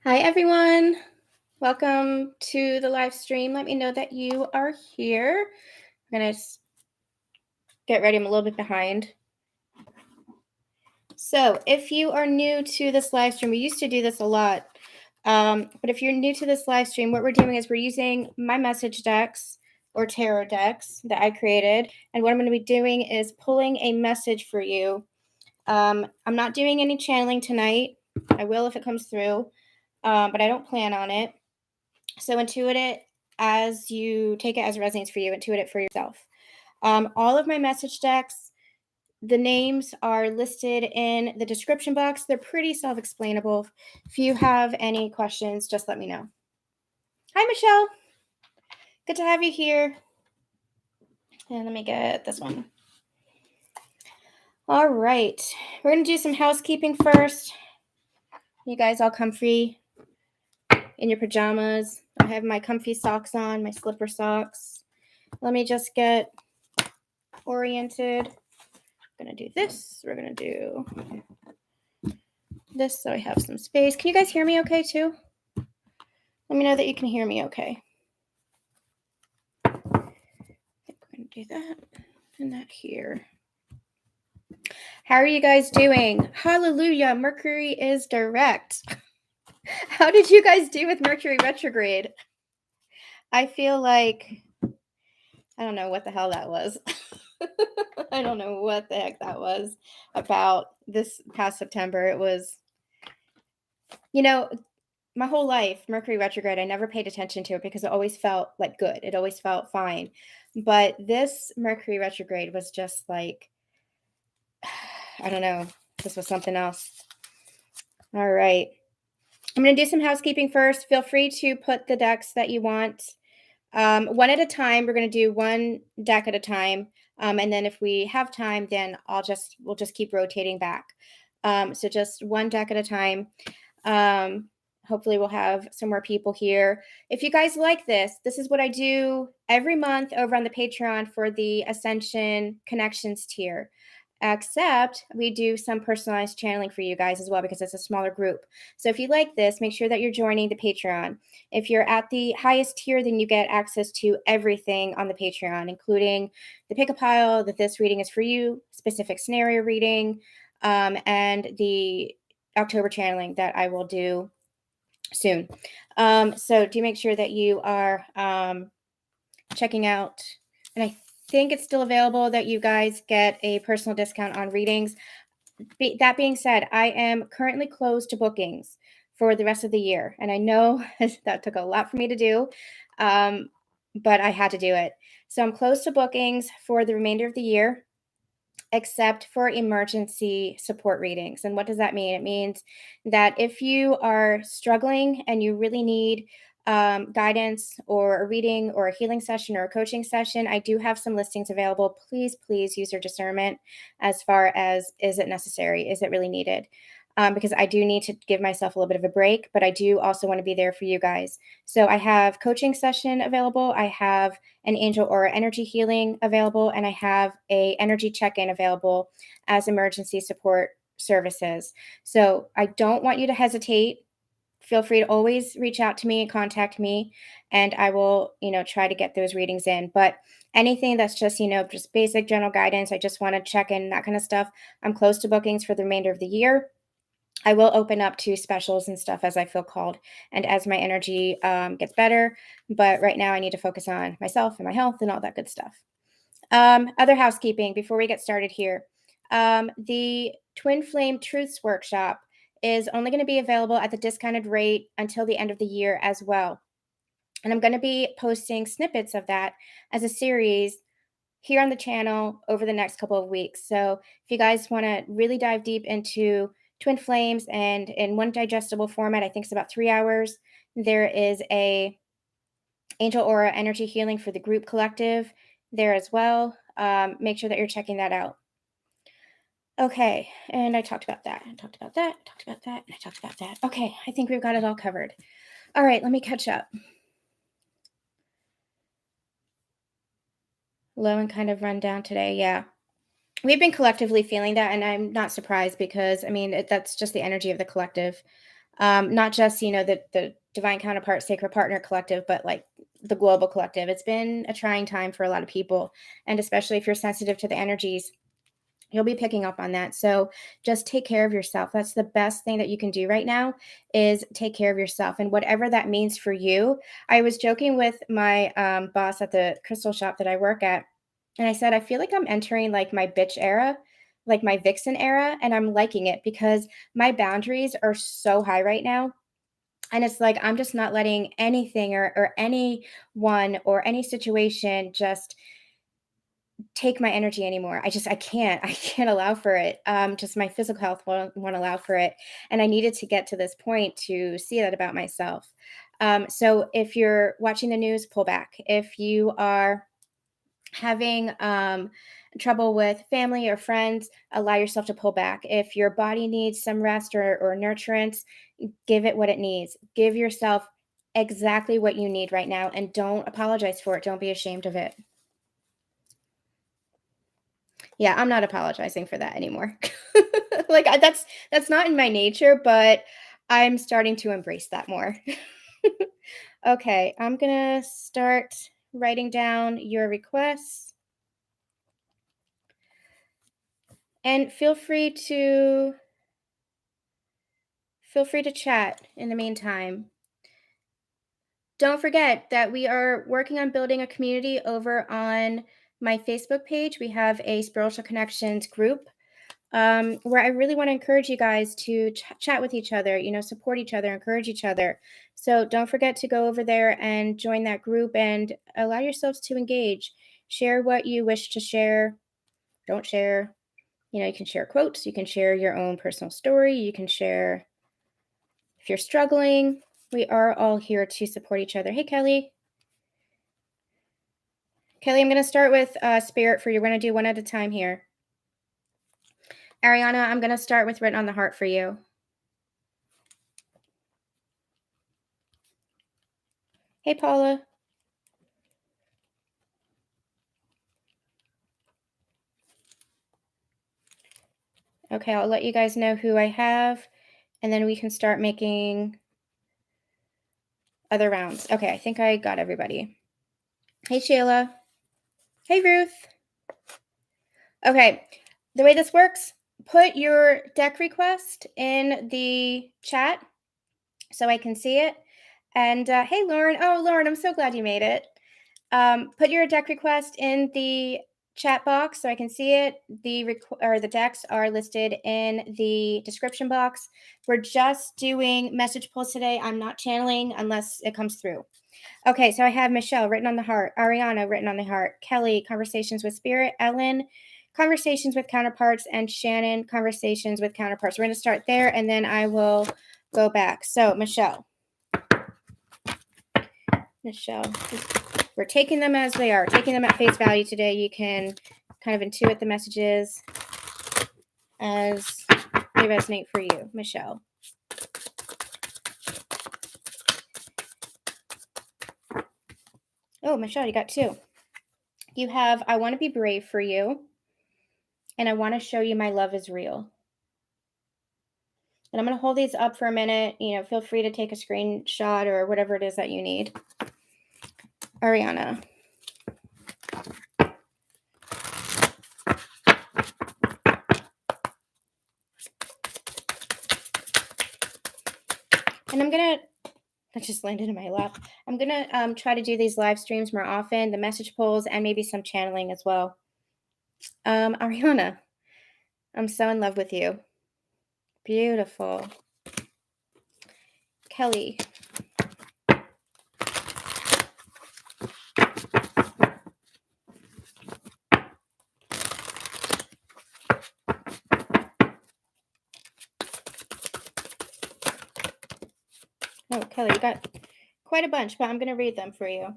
Hi, everyone. Welcome to the live stream. Let me know that you are here. I'm going to get ready. I'm a little bit behind. So if you are new to this live stream, we used to do this a lot. But if you're new to this live stream, what we're doing is we're using my message decks or tarot decks that I created. And what I'm going to be doing is pulling a message for you. I'm not doing any channeling tonight. I will if it comes through, but I don't plan on it. So intuit it as you take it as it resonates for you. Intuit it for yourself. All of my message decks, the names are listed in the description box. They're pretty self-explainable. If you have any questions, just let me know. Hi, Michelle. Good to have you here. And let me get this one. All right. We're going to do some housekeeping first. You guys all comfy in your pajamas. I have my comfy socks on, my slipper socks. Let me just get oriented. I'm going to do this. We're going to do this so I have some space. Can you guys hear me okay too? Let me know that you can hear me okay. I think we're going to do that and that here. How are you guys doing? Hallelujah. Mercury is direct. How did you guys do with Mercury retrograde? I feel like, I don't know what the hell that was. I don't know what the heck that was about this past September. It was, my whole life, Mercury retrograde, I never paid attention to it because it always felt like good. It always felt fine. But this Mercury retrograde was just like, I don't know. This was something else. All right. I'm going to do some housekeeping first. Feel free to put the decks that you want. One at a time. We're going to do one deck at a time. And then if we have time, then we'll just keep rotating back. So just one deck at a time. Hopefully we'll have some more people here. If you guys like this is what I do every month over on the Patreon for the Ascension Connections tier. Except we do some personalized channeling for you guys as well because it's a smaller group. So if you like this, make sure that you're joining the Patreon. If you're at the highest tier, then you get access to everything on the Patreon, including the pick a pile, that this reading is for you, specific scenario reading, and the October channeling that I will do soon. So do make sure that you are checking out, and I think it's still available that you guys get a personal discount on readings. That being said, I am currently closed to bookings for the rest of the year. And I know that took a lot for me to do, but I had to do it. So I'm closed to bookings for the remainder of the year, except for emergency support readings. And what does that mean? It means that if you are struggling and you really need guidance or a reading or a healing session or a coaching session, I do have some listings available. Please use your discernment as far as, is it necessary? Is it really needed? Because I do need to give myself a little bit of a break, but I do also want to be there for you guys. So I have coaching session available. I have an angel aura energy healing available, and I have a energy check-in available as emergency support services. So I don't want you to hesitate. Feel free to always reach out to me and contact me, and I will, try to get those readings in. But anything that's just, just basic general guidance, I just want to check in, that kind of stuff, I'm close to bookings for the remainder of the year. I will open up to specials and stuff as I feel called and as my energy gets better. But right now I need to focus on myself and my health and all that good stuff. Other housekeeping before we get started here. The Twin Flame Truths Workshop is only going to be available at the discounted rate until the end of the year as well. And I'm going to be posting snippets of that as a series here on the channel over the next couple of weeks. So if you guys want to really dive deep into Twin Flames and in one digestible format, I think it's about 3 hours, there is a Angel Aura energy healing for the group collective there as well. Make sure that you're checking that out. Okay, and I talked about that. I talked about that. I talked about that. And I talked about that. Okay, I think we've got it all covered. All right, let me catch up. Low and kind of run down today. Yeah. We've been collectively feeling that, and I'm not surprised because, that's just the energy of the collective. Not just, the Divine Counterpart Sacred Partner Collective, but like the global collective. It's been a trying time for a lot of people. And especially if you're sensitive to the energies, you'll be picking up on that. So just take care of yourself. That's the best thing that you can do right now, is take care of yourself. And whatever that means for you. I was joking with my boss at the crystal shop that I work at. And I said, I feel like I'm entering like my bitch era, like my vixen era. And I'm liking it because my boundaries are so high right now. And it's like, I'm just not letting anything or anyone or any situation just take my energy anymore. I can't. I can't allow for it. Just my physical health won't allow for it. And I needed to get to this point to see that about myself. So if you're watching the news, pull back. If you are having trouble with family or friends, allow yourself to pull back. If your body needs some rest or nurturance, give it what it needs. Give yourself exactly what you need right now, and don't apologize for it. Don't be ashamed of it. Yeah, I'm not apologizing for that anymore. Like, that's not in my nature, but I'm starting to embrace that more. Okay, I'm gonna start writing down your requests, and feel free to chat in the meantime. Don't forget that we are working on building a community over on my Facebook page. We have a Spiritual Connections group, where I really want to encourage you guys to chat with each other, support each other, encourage each other. So don't forget to go over there and join that group and allow yourselves to engage. Share what you wish to share. Don't share. You can share quotes. You can share your own personal story. You can share if you're struggling. We are all here to support each other. Hey, Kelly. Kelly, I'm going to start with spirit for you. We're going to do one at a time here. Ariana, I'm going to start with written on the heart for you. Hey, Paula. Okay, I'll let you guys know who I have, and then we can start making other rounds. Okay, I think I got everybody. Hey, Shayla. Hey, Ruth. Okay, the way this works, put your deck request in the chat so I can see it. And hey, Lauren. Oh, Lauren, I'm so glad you made it. Put your deck request in the chat box so I can see it. The decks are listed in the description box. We're just doing message pulls today. I'm not channeling unless it comes through. Okay, so I have Michelle written on the heart, Ariana written on the heart, Kelly conversations with spirit, Ellen conversations with counterparts, and Shannon conversations with counterparts. We're going to start there, and then I will go back. So Michelle, we're taking them as they are, taking them at face value today. You can kind of intuit the messages as they resonate for you, Michelle. Oh, Michelle, you got two. You have, I want to be brave for you, and I want to show you my love is real. And I'm going to hold these up for a minute. Feel free to take a screenshot or whatever it is that you need. Ariana. And that just landed in my lap. I'm going to try to do these live streams more often, the message polls, and maybe some channeling as well. Ariana, I'm so in love with you. Beautiful. Kelly. Oh, Kelly, you got quite a bunch, but I'm going to read them for you.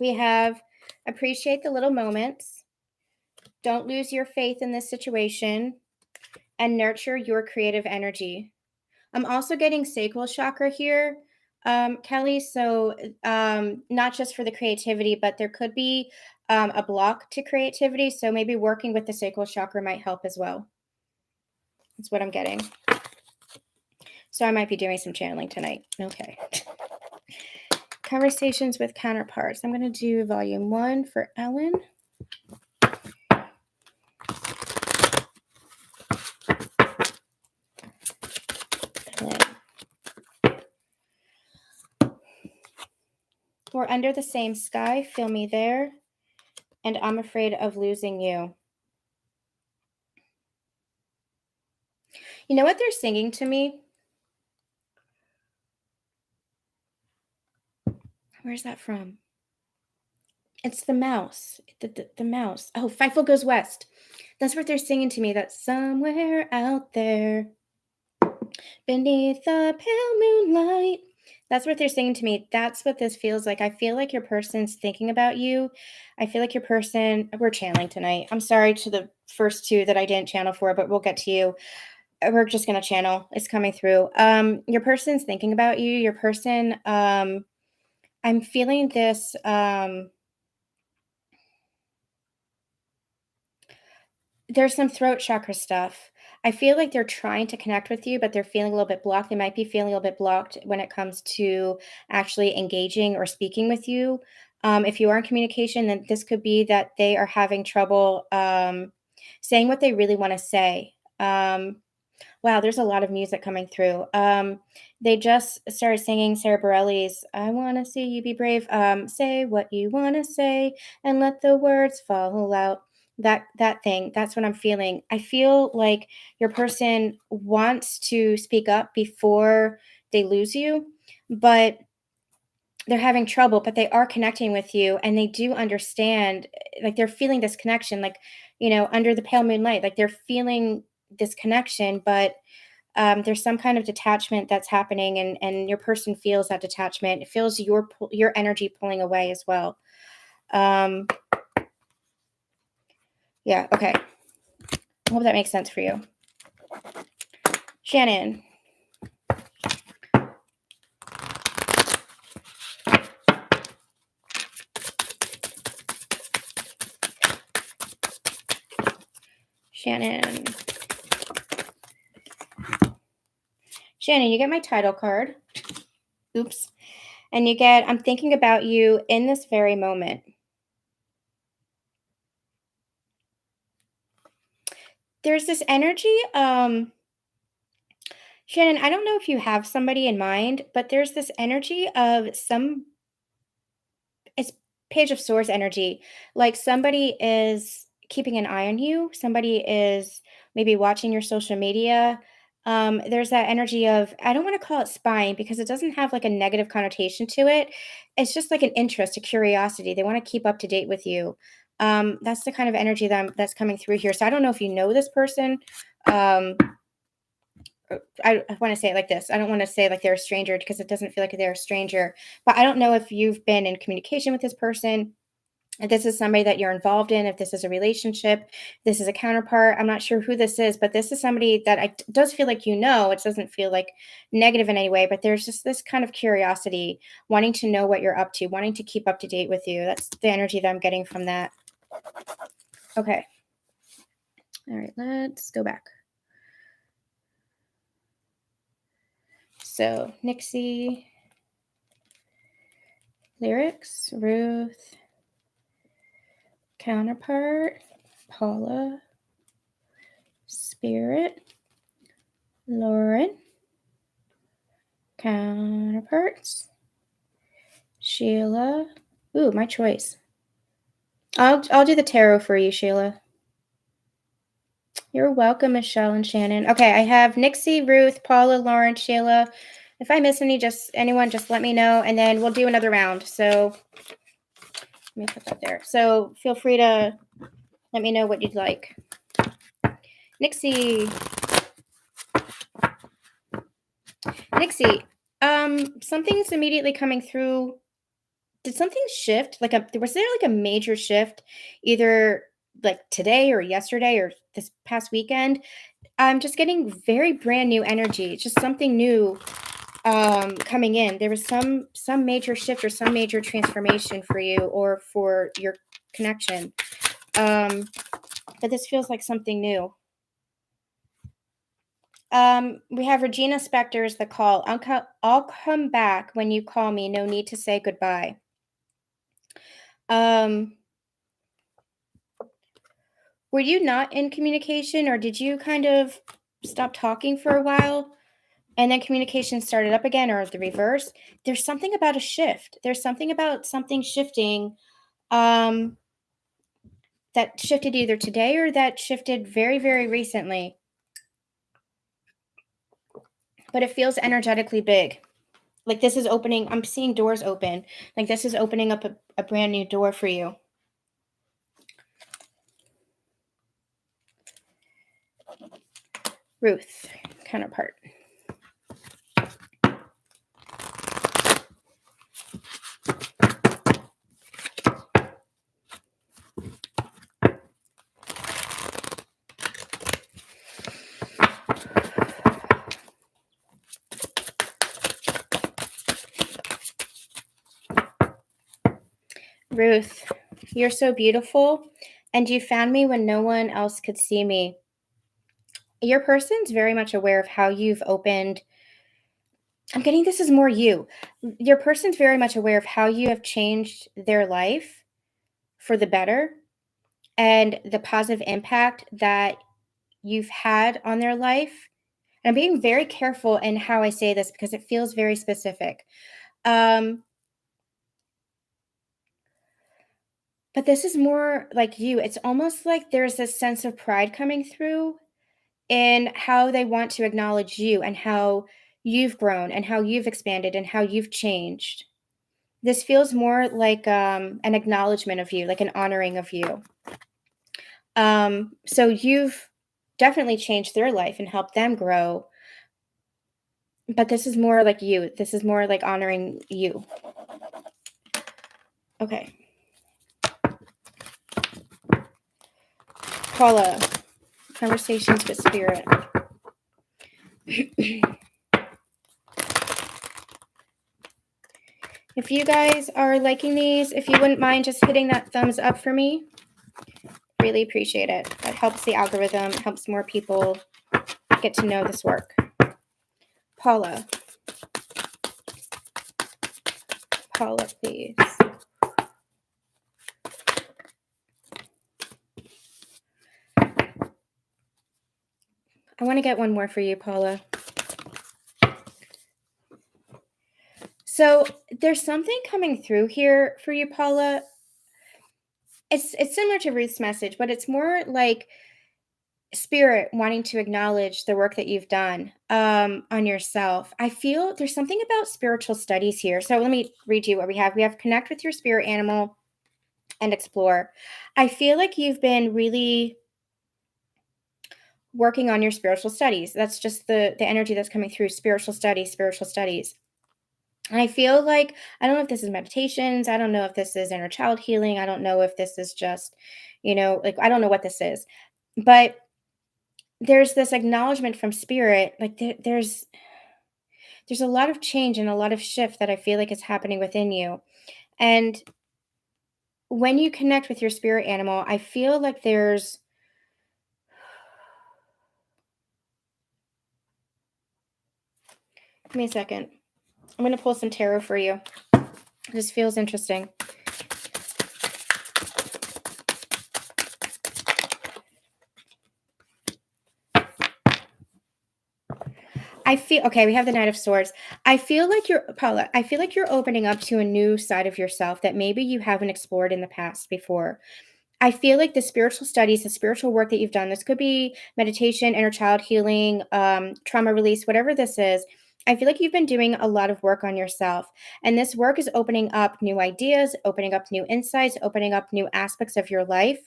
We have appreciate the little moments, don't lose your faith in this situation, and nurture your creative energy. I'm also getting sacral chakra here, Kelly. So not just for the creativity, but there could be a block to creativity. So maybe working with the sacral chakra might help as well. That's what I'm getting. So I might be doing some channeling tonight. Okay. Conversations with Counterparts. I'm going to do volume 1 for Ellen. We're under the same sky. Feel me there. And I'm afraid of losing you. You know what they're singing to me? Where's that from? It's the mouse. The mouse. Oh, Fightful Goes West. That's what they're singing to me. That's somewhere out there beneath the pale moonlight. That's what they're singing to me. That's what this feels like. I feel like your person's thinking about you. I feel like your person, we're channeling tonight. I'm sorry to the first 2 that I didn't channel for, but we'll get to you. We're just going to channel. It's coming through. Your person's thinking about you. Your person, I'm feeling this, there's some throat chakra stuff. I feel like they're trying to connect with you, but they're feeling a little bit blocked. They might be feeling a little bit blocked when it comes to actually engaging or speaking with you. If you are in communication, then this could be that they are having trouble saying what they really want to say. Wow, there's a lot of music coming through. They just started singing Sarah Bareilles' "I Want to See You Be Brave." Say what you want to say and let the words fall out. That thing. That's what I'm feeling. I feel like your person wants to speak up before they lose you, but they're having trouble. But they are connecting with you, and they do understand. Like they're feeling this connection, like under the pale moonlight. Like they're feeling this connection, but there's some kind of detachment that's happening, and your person feels that detachment. It feels your energy pulling away as well. Yeah, okay. I hope that makes sense for you. Shannon. Shannon. Shannon, you get my title card. Oops. And you get, I'm thinking about you in this very moment. There's this energy, Shannon, I don't know if you have somebody in mind, but there's this energy of it's Page of Swords energy. Like somebody is keeping an eye on you. Somebody is maybe watching your social media. There's that energy of, I don't want to call it spying because it doesn't have like a negative connotation to it. It's just like an interest, a curiosity. They want to keep up to date with you. That's the kind of energy that's coming through here. So I don't know if you know this person. I want to say it like this. I don't want to say like they're a stranger because it doesn't feel like they're a stranger. But I don't know if you've been in communication with this person, if this is somebody that you're involved in, if this is a relationship, this is a counterpart. I'm not sure who this is, but this is somebody that does feel like it doesn't feel like negative in any way, but there's just this kind of curiosity, wanting to know what you're up to, wanting to keep up to date with you. That's the energy that I'm getting from that. Okay. All right, let's go back. So, Nixie, lyrics, Ruth, counterpart, Paula, spirit, Lauren, counterparts, Sheila. Ooh, my choice. I'll do the tarot for you, Sheila. You're welcome, Michelle and Shannon. Okay, I have Nixie, Ruth, Paula, Lauren, Sheila. If I miss anyone, just let me know, and then we'll do another round. So let me put that there. So feel free to let me know what you'd like. Nixie. Something's immediately coming through. Did something shift? Was there like a major shift either like today or yesterday or this past weekend? I'm just getting very brand new energy, just something new coming in. There was some major shift or some major transformation for you or for your connection. But this feels like something new. We have Regina Spector's The Call. I'll come back when you call me. No need to say goodbye. Were you not in communication, or did you kind of stop talking for a while and then communication started up again, or the reverse? There's something about a shift. There's something about something shifting that shifted either today or that shifted very, very recently. But it feels energetically big. Like this is opening, I'm seeing doors open. Like this is opening up a brand new door for you. Ruth, counterpart. Ruth, you're so beautiful, and you found me when no one else could see me. Your person's very much aware of how you've opened. I'm getting this is more you. Your person's very much aware of how you have changed their life for the better and the positive impact that you've had on their life. And I'm being very careful in how I say this because it feels very specific. But this is more like you. It's almost like there's this sense of pride coming through in how they want to acknowledge you and how you've grown and how you've expanded and how you've changed. This feels more like an acknowledgement of you, like an honoring of you. So you've definitely changed their life and helped them grow. But this is more like you. This is more like honoring you. Okay. Paula, conversations with spirit. If you guys are liking these, if you wouldn't mind just hitting that thumbs up for me, really appreciate it. That helps the algorithm, helps more people get to know this work. Paula, please. I want to get one more for you, Paula. So there's something coming through here for you, Paula. It's similar to Ruth's message, but it's more like spirit wanting to acknowledge the work that you've done on yourself. I feel there's something about spiritual studies here. So let me read you what we have. We have connect with your spirit animal and explore. I feel like you've been really working on your spiritual studies. That's just the energy that's coming through. Spiritual studies. And I feel like, I don't know if this is meditations. I don't know if this is inner child healing. I don't know if this is just, like, I don't know what this is. But there's this acknowledgement from spirit. Like there's a lot of change and a lot of shift that I feel like is happening within you. And when you connect with your spirit animal, I feel like there's give me a second. I'm going to pull some tarot for you. This feels interesting. Okay, we have the Knight of Swords. I feel like Paula, I feel like you're opening up to a new side of yourself that maybe you haven't explored in the past before. I feel like the spiritual studies, the spiritual work that you've done, this could be meditation, inner child healing, trauma release, whatever this is. I feel like you've been doing a lot of work on yourself. And this work is opening up new ideas, opening up new insights, opening up new aspects of your life.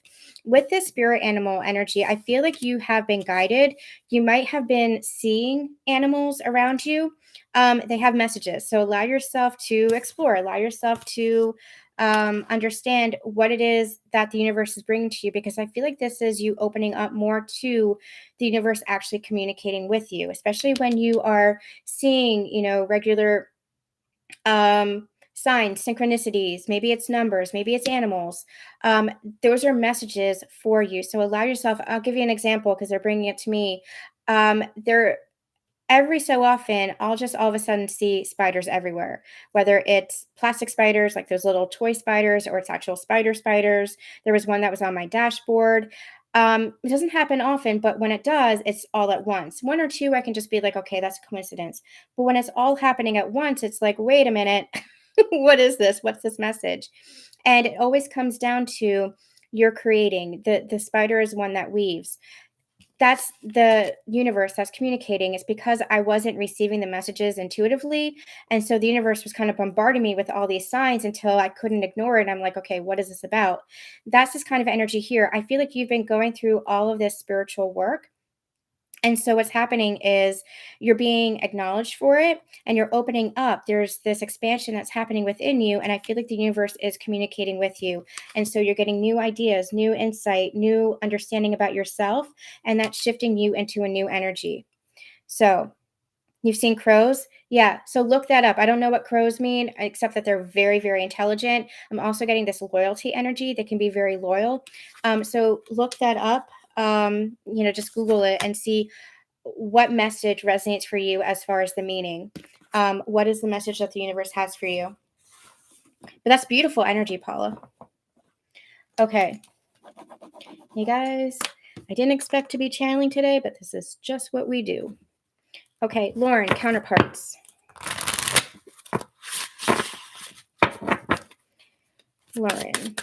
With this spirit animal energy, I feel like you have been guided. You might have been seeing animals around you. They have messages. So allow yourself to explore, allow yourself to understand what it is that the universe is bringing to you, because I feel like this is you opening up more to the universe actually communicating with you, especially when you are seeing, regular signs, synchronicities, maybe it's numbers, maybe it's animals. Those are messages for you. So allow yourself, I'll give you an example because they're bringing it to me. every so often, I'll just all of a sudden see spiders everywhere, whether it's plastic spiders, like those little toy spiders, or it's actual spiders. There was one that was on my dashboard. It doesn't happen often, but when it does, it's all at once. One or two, I can just be like, okay, that's a coincidence. But when it's all happening at once, it's like, wait a minute, what is this? What's this message? And it always comes down to you're creating. The spider is one that weaves. That's the universe that's communicating. It's because I wasn't receiving the messages intuitively. And so the universe was kind of bombarding me with all these signs until I couldn't ignore it. And I'm like, okay, what is this about? That's this kind of energy here. I feel like you've been going through all of this spiritual work. And so what's happening is you're being acknowledged for it and you're opening up. There's this expansion that's happening within you. And I feel like the universe is communicating with you. And so you're getting new ideas, new insight, new understanding about yourself. And that's shifting you into a new energy. So you've seen crows? Yeah. So look that up. I don't know what crows mean, except that they're very, very intelligent. I'm also getting this loyalty energy. They can be very loyal. So look that up. Just Google it and see what message resonates for you as far as the meaning. What is the message that the universe has for you? But that's beautiful energy, Paula. Okay. You guys, I didn't expect to be channeling today, but this is just what we do. Okay, Lauren, Counterparts. Lauren.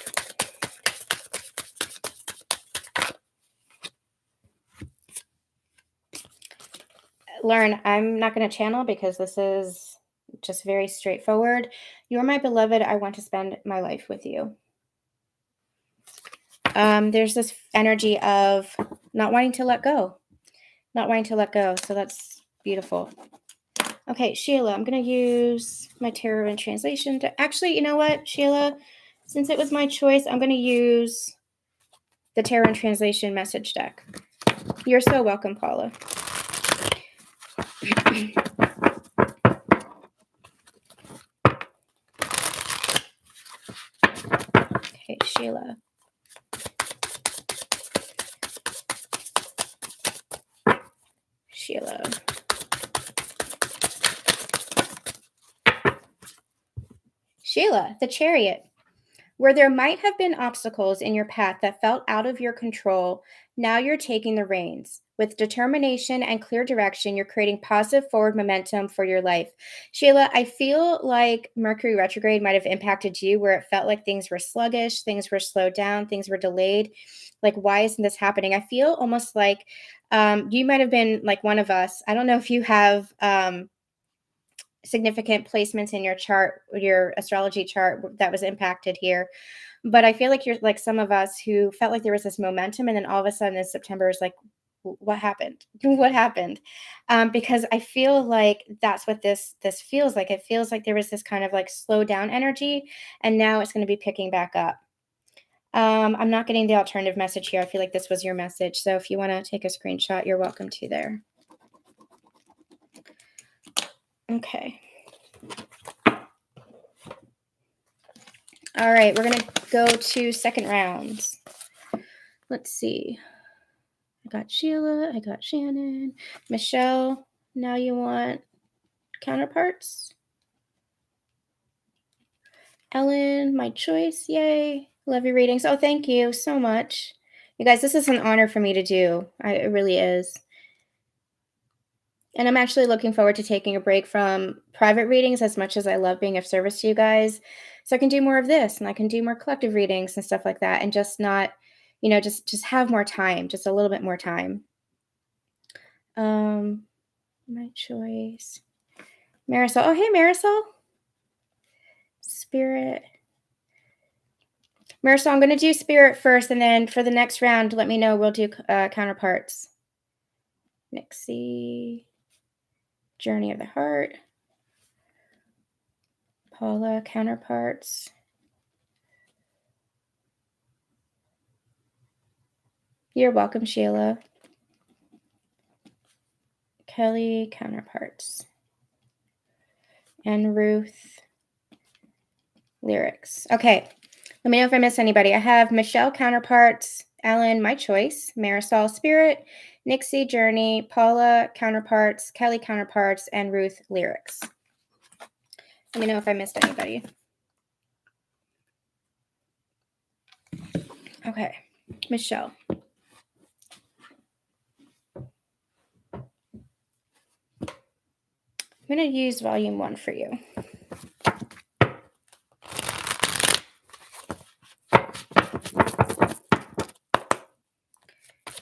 Lauren, I'm not going to channel because this is just very straightforward. You're my beloved. I want to spend my life with you. There's this energy of not wanting to let go. Not wanting to let go. So that's beautiful. Okay, Sheila, I'm going to use my tarot and translation to actually, you know what, Sheila, since it was my choice, I'm going to use the tarot and translation message deck. You're so welcome, Paula. Okay, Sheila. Sheila. Sheila, the Chariot. Where there might have been obstacles in your path that felt out of your control, now you're taking the reins. With determination and clear direction, you're creating positive forward momentum for your life. Sheila, I feel like Mercury retrograde might have impacted you where it felt like things were sluggish, things were slowed down, things were delayed. Like, why isn't this happening? I feel almost like you might have been like one of us. I don't know if you have significant placements in your chart, your astrology chart that was impacted here. But I feel like you're like some of us who felt like there was this momentum, and then all of a sudden in September is like, what happened? What happened? Because I feel like that's what this feels like. It feels like there was this kind of like slow down energy, and now it's going to be picking back up. I'm not getting the alternative message here. I feel like this was your message. So if you want to take a screenshot, you're welcome to there. Okay. All right, we're going to go to second rounds. Let's see. I got Sheila, I got Shannon. Michelle, now you want Counterparts? Ellen, my choice, yay. Love your readings. Oh, thank you so much. You guys, this is an honor for me to do. It really is. And I'm actually looking forward to taking a break from private readings as much as I love being of service to you guys. So I can do more of this and I can do more collective readings and stuff like that and just not, just have more time, just a little bit more time. My choice. Marisol. Oh, hey, Marisol. Spirit. Marisol, I'm going to do Spirit first, and then for the next round, let me know. We'll do Counterparts. Nixie. Journey of the Heart. Paula, Counterparts. You're welcome, Sheila. Kelly, Counterparts. And Ruth, Lyrics. Okay. Let me know if I miss anybody. I have Michelle, Counterparts. Ellen, my choice. Marisol, Spirit. Nixie, Journey, Paula, Counterparts, Kelly, Counterparts, and Ruth, Lyrics. Let me know if I missed anybody. Okay, Michelle. I'm going to use volume 1 for you.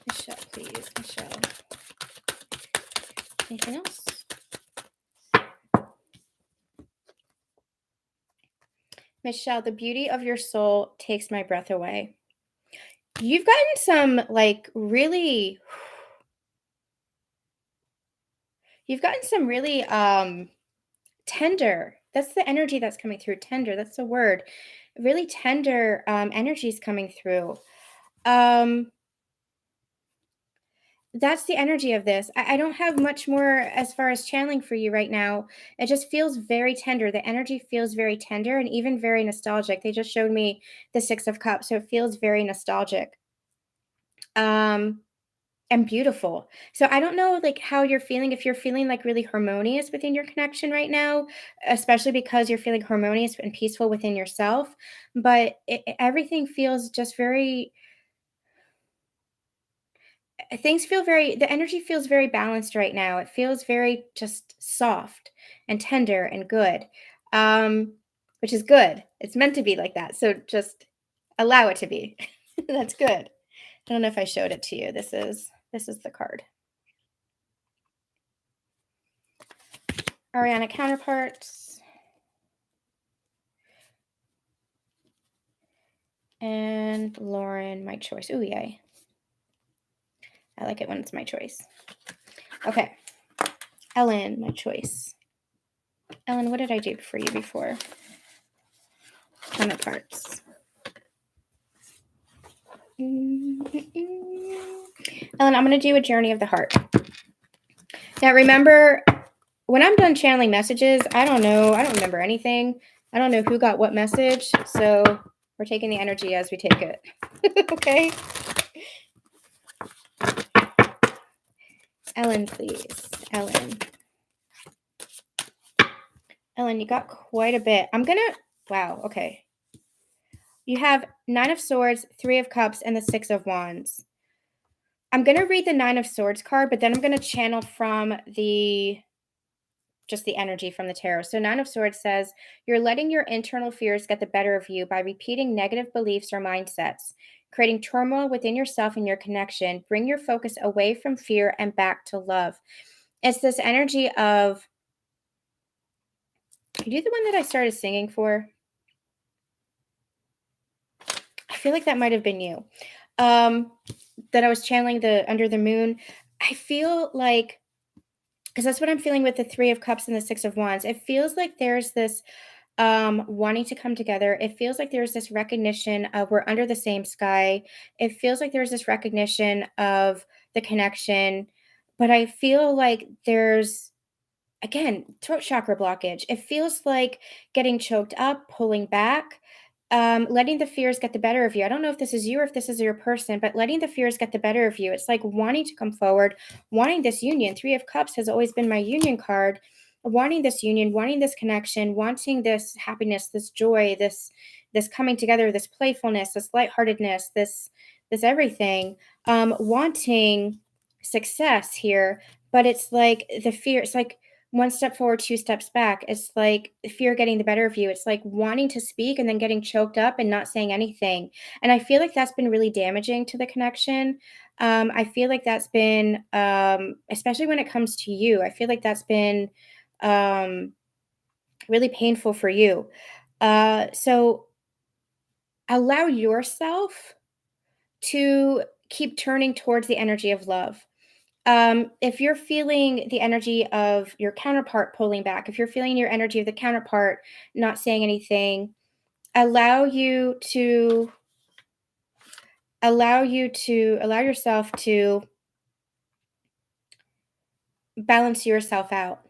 Michelle, please. Michelle. Anything else? Michelle, the beauty of your soul takes my breath away. You've gotten some really tender. That's the energy that's coming through. Tender. That's the word. Really tender energies coming through. That's the energy of this. I don't have much more as far as channeling for you right now. It just feels very tender. The energy feels very tender and even very nostalgic. They just showed me the Six of Cups, so it feels very nostalgic. And beautiful. So I don't know how you're feeling, if you're feeling really harmonious within your connection right now, especially because you're feeling harmonious and peaceful within yourself, but everything feels just very the energy feels very balanced right now. It feels very just soft and tender and good. Which is good. It's meant to be like that. So just allow it to be. That's good. I don't know if I showed it to you. This is the card. Ariana, Counterparts. And Lauren, my choice. Ooh, yay. I like it when it's my choice. Okay. Ellen, my choice. Ellen, what did I do for you before? Counterparts. Ellen, I'm going to do a journey of the heart. Now, remember, when I'm done channeling messages, I don't know. I don't remember anything. I don't know who got what message. So we're taking the energy as we take it. Okay? Ellen, please. Ellen. Ellen, you got quite a bit. Wow, okay. You have 9 of Swords, 3 of Cups, and the 6 of Wands. I'm going to read the 9 of Swords card, but then I'm going to channel from just the energy from the tarot. So 9 of Swords says, you're letting your internal fears get the better of you by repeating negative beliefs or mindsets, creating turmoil within yourself and your connection. Bring your focus away from fear and back to love. It's this energy of, are you the one that I started singing for? I feel like that might have been you. That I was channeling the Under the Moon. I feel like, because that's what I'm feeling with the 3 of Cups and the 6 of Wands. It feels like there's this wanting to come together. It feels like there's this recognition of we're under the same sky. It feels like there's this recognition of the connection. But I feel like there's, again, throat chakra blockage. It feels like getting choked up, pulling back, letting the fears get the better of you. I don't know if this is you or if this is your person, but letting the fears get the better of you. It's like wanting to come forward, wanting this union. 3 of Cups has always been my union card. Wanting this union, wanting this connection, wanting this happiness, this joy, this coming together, this playfulness, this lightheartedness, this everything. Wanting success here, but it's like the fear. It's like one step forward, 2 steps back. It's like fear getting the better of you. It's like wanting to speak and then getting choked up and not saying anything. And I feel like that's been really damaging to the connection. I feel like that's been, especially when it comes to you, I feel like that's been really painful for you. So allow yourself to keep turning towards the energy of love. If you're feeling the energy of your counterpart pulling back, if you're feeling your energy of the counterpart not saying anything, allow yourself to balance yourself out.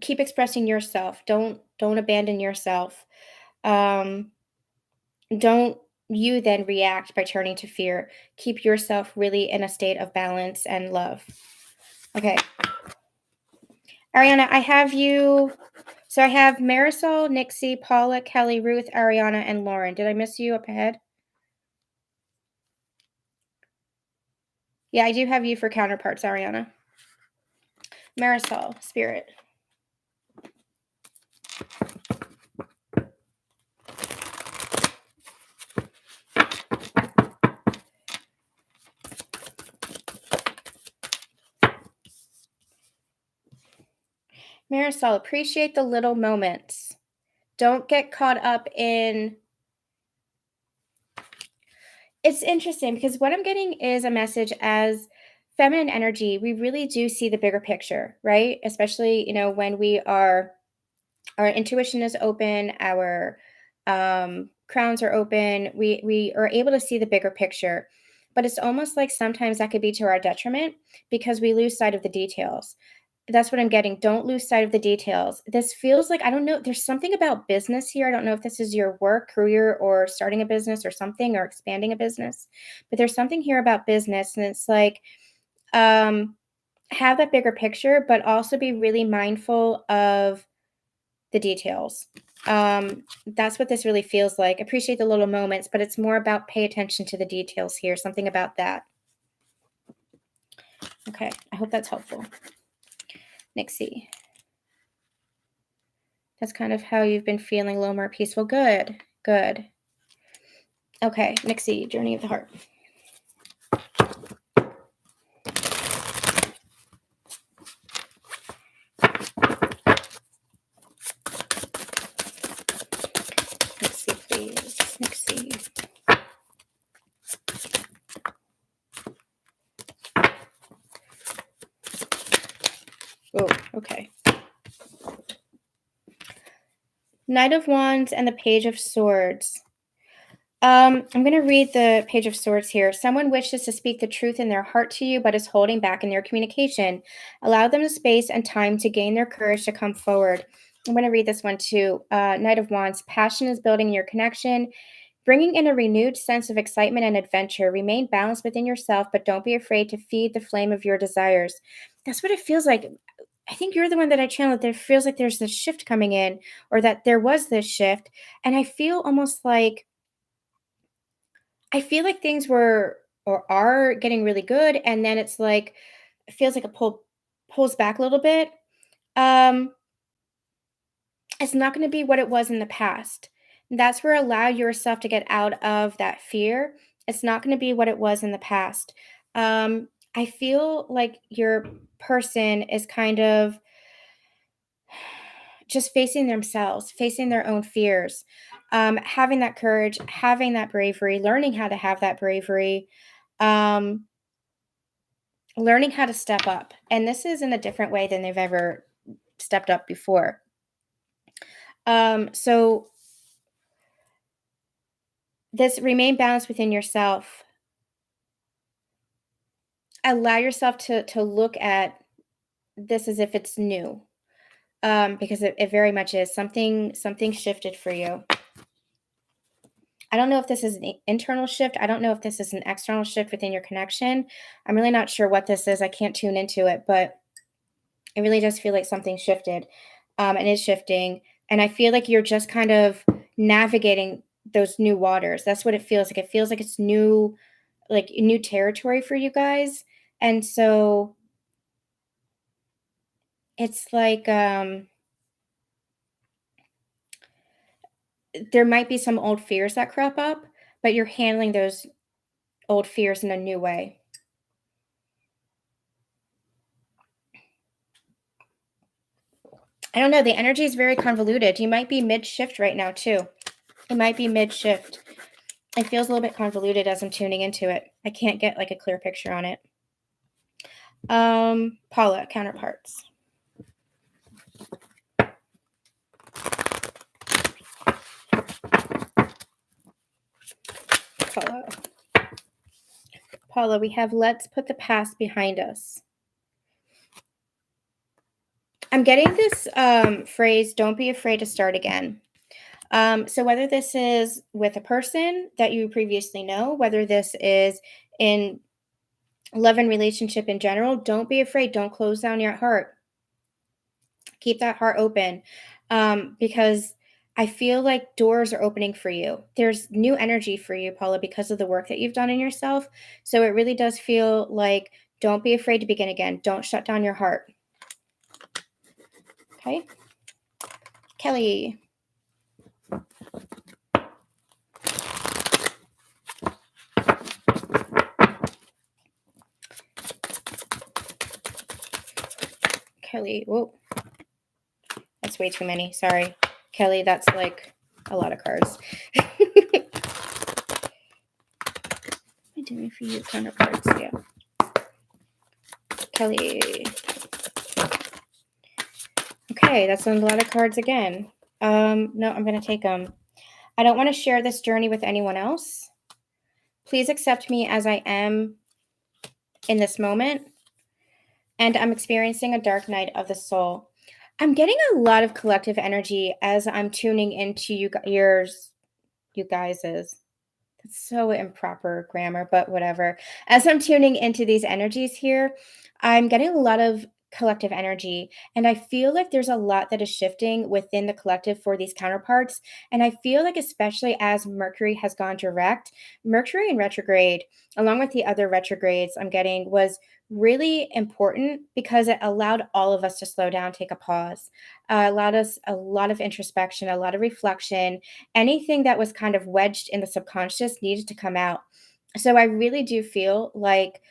Keep expressing yourself. Don't abandon yourself. Don't you then react by turning to fear. Keep yourself really in a state of balance and love. Okay. Ariana, I have you. So I have Marisol, Nixie, Paula, Kelly, Ruth, Ariana, and Lauren. Did I miss you up ahead? Yeah, I do have you for Counterparts, Ariana. Marisol, Spirit. Marisol, appreciate the little moments. Don't get caught up in... It's interesting because what I'm getting is a message as feminine energy. We really do see the bigger picture, right? Especially, when our intuition is open, our crowns are open. We are able to see the bigger picture. But it's almost like sometimes that could be to our detriment because we lose sight of the details. That's what I'm getting. Don't lose sight of the details. This feels like, I don't know, there's something about business here. I don't know if this is your work, career, or starting a business or something, or expanding a business, but there's something here about business. And it's like, have that bigger picture, but also be really mindful of the details. That's what this really feels like. Appreciate the little moments, but it's more about pay attention to the details here. Something about that. Okay, I hope that's helpful. Nixie. That's kind of how you've been feeling, a little more peaceful. Good, good. Okay, Nixie, Journey of the Heart. Nixie, please. Nixie. Oh, okay. Knight of Wands and the Page of Swords. I'm going to read the Page of Swords here. Someone wishes to speak the truth in their heart to you, but is holding back in their communication. Allow them the space and time to gain their courage to come forward. I'm going to read this one too. Knight of Wands. Passion is building your connection, bringing in a renewed sense of excitement and adventure. Remain balanced within yourself, but don't be afraid to feed the flame of your desires. That's what it feels like. I think you're the one that I channeled. There feels like there's this shift coming in, or that there was this shift. And I feel almost like, I feel like things were or are getting really good, and then it's like it feels like pulls back a little bit. Um, it's not going to be what it was in the past. That's where allow yourself to get out of that fear. It's not going to be what it was in the past. I feel like your person is kind of just facing themselves, facing their own fears, having that courage, having that bravery, learning how to have that bravery. Um, Learning how to step up. And this is in a different way than they've ever stepped up before. So this remain balanced within yourself. Allow yourself to look at this as if it's new. Because it very much is. Something shifted for you. I don't know if this is an internal shift. I don't know if this is an external shift within your connection. I'm really not sure what this is. I can't tune into it, but it really does feel like something shifted, and is shifting. And I feel like you're just kind of navigating those new waters. That's what it feels like. It feels like it's new territory for you guys. And so it's like, there might be some old fears that crop up, but you're handling those old fears in a new way. I don't know. The energy is very convoluted. You might be mid-shift right now, too. It might be mid-shift. It feels a little bit convoluted as I'm tuning into it. I can't get like a clear picture on it. Paula, Counterparts. Paula, we have let's put the past behind us. I'm getting this phrase, don't be afraid to start again. So whether this is with a person that you previously know, whether this is in love and relationship in general, don't be afraid. Don't close down your heart. Keep that heart open, because I feel like doors are opening for you. There's new energy for you, Paula, because of the work that you've done in yourself. So it really does feel like don't be afraid to begin again. Don't shut down your heart. Okay. Kelly. Kelly. Whoa. That's way too many. Sorry. Kelly, that's like a lot of cards. What am I doing for you, counterparts? Yeah. Kelly. Okay, that's a lot of cards again. No, I'm going to take them. I don't want to share this journey with anyone else. Please accept me as I am in this moment. And I'm experiencing a dark night of the soul. I'm getting a lot of collective energy as I'm tuning into you guys's. That's so improper grammar, but whatever. As I'm tuning into these energies here, I'm getting a lot of collective energy. And I feel like there's a lot that is shifting within the collective for these counterparts. And I feel like, especially as Mercury has gone direct, Mercury in retrograde, along with the other retrogrades I'm getting, was really important because it allowed all of us to slow down, take a pause, allowed us a lot of introspection, a lot of reflection. Anything that was kind of wedged in the subconscious needed to come out. So I really do feel like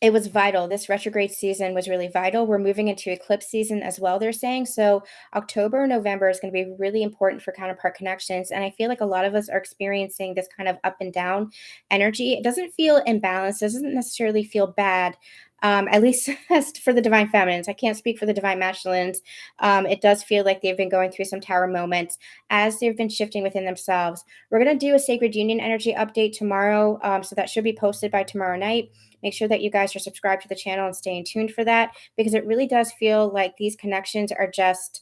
it was vital. This retrograde season was really vital. We're moving into eclipse season as well, they're saying. So October, November is going to be really important for counterpart connections. And I feel like a lot of us are experiencing this kind of up and down energy. It doesn't feel imbalanced, it doesn't necessarily feel bad. At least as for the divine feminines. I can't speak for the divine masculines. It does feel like they've been going through some tower moments as they've been shifting within themselves. We're going to do a sacred union energy update tomorrow. So that should be posted by tomorrow night. Make sure that you guys are subscribed to the channel and staying tuned for that, because it really does feel like these connections are just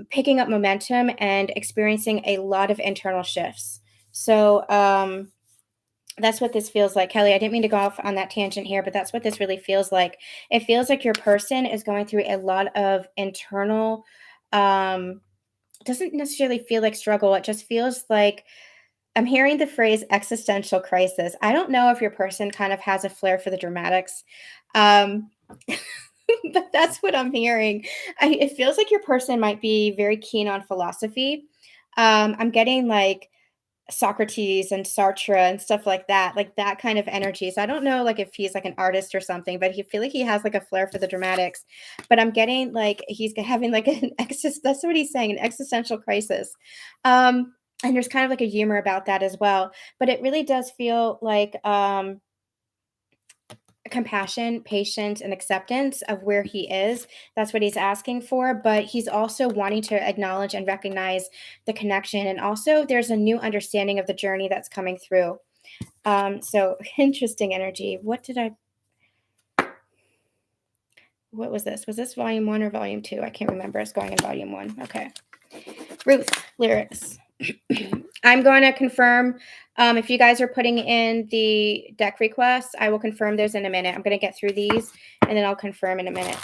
picking up momentum and experiencing a lot of internal shifts. So that's what this feels like. Kelly, I didn't mean to go off on that tangent here, but that's what this really feels like. It feels like your person is going through a lot of internal, doesn't necessarily feel like struggle. It just feels like I'm hearing the phrase existential crisis. I don't know if your person kind of has a flair for the dramatics, um, but that's what I'm hearing. It feels like your person might be very keen on philosophy. I'm getting like Socrates and Sartre and stuff like that kind of energy. So I don't know, like if he's like an artist or something, but he feel like he has like a flair for the dramatics. But I'm getting like he's having like an that's what he's saying, an existential crisis. And there's kind of like a humor about that as well. But it really does feel like compassion, patience, and acceptance of where he is. That's what he's asking for. But he's also wanting to acknowledge and recognize the connection. And also, there's a new understanding of the journey that's coming through. So interesting energy. What was this? Was this volume 1 or volume 2? I can't remember. It's going in volume 1. Okay. Ruth, lyrics. I'm going to confirm if you guys are putting in the deck requests, I will confirm those in a minute. I'm going to get through these and then I'll confirm in a minute.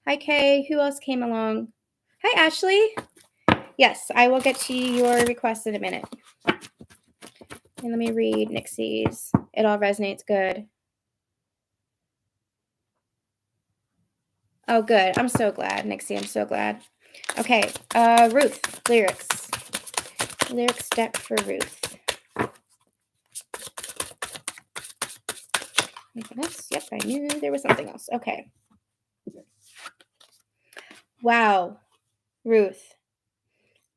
Hi, Kay. Who else came along? Hi, Ashley. Yes, I will get to your request in a minute. And let me read Nixie's. It all resonates good. Oh, good. I'm so glad, Nixie. I'm so glad. Okay. Ruth, lyrics. Lyrics deck for Ruth. Anything else? Yep, I knew there was something else. Okay. Wow, Ruth.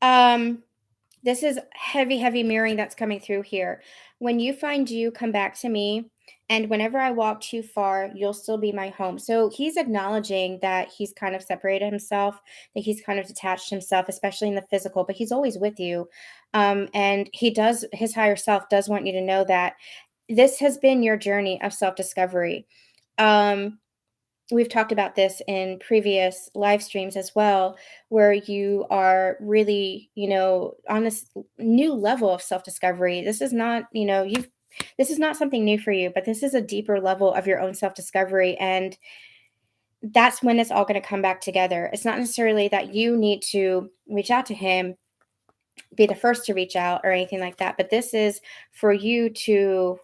This is heavy mirroring that's coming through here. When you find you, come back to me. And whenever I walk too far, you'll still be my home. So he's acknowledging that he's kind of separated himself, that he's kind of detached himself, especially in the physical, but he's always with you. And his higher self does want you to know that this has been your journey of self-discovery. we've talked about this in previous live streams as well, where you are really, on this new level of self-discovery. This is not, this is not something new for you, but this is a deeper level of your own self-discovery. And that's when it's all going to come back together. It's not necessarily that you need to reach out to him, be the first to reach out or anything like that, but this is for you to,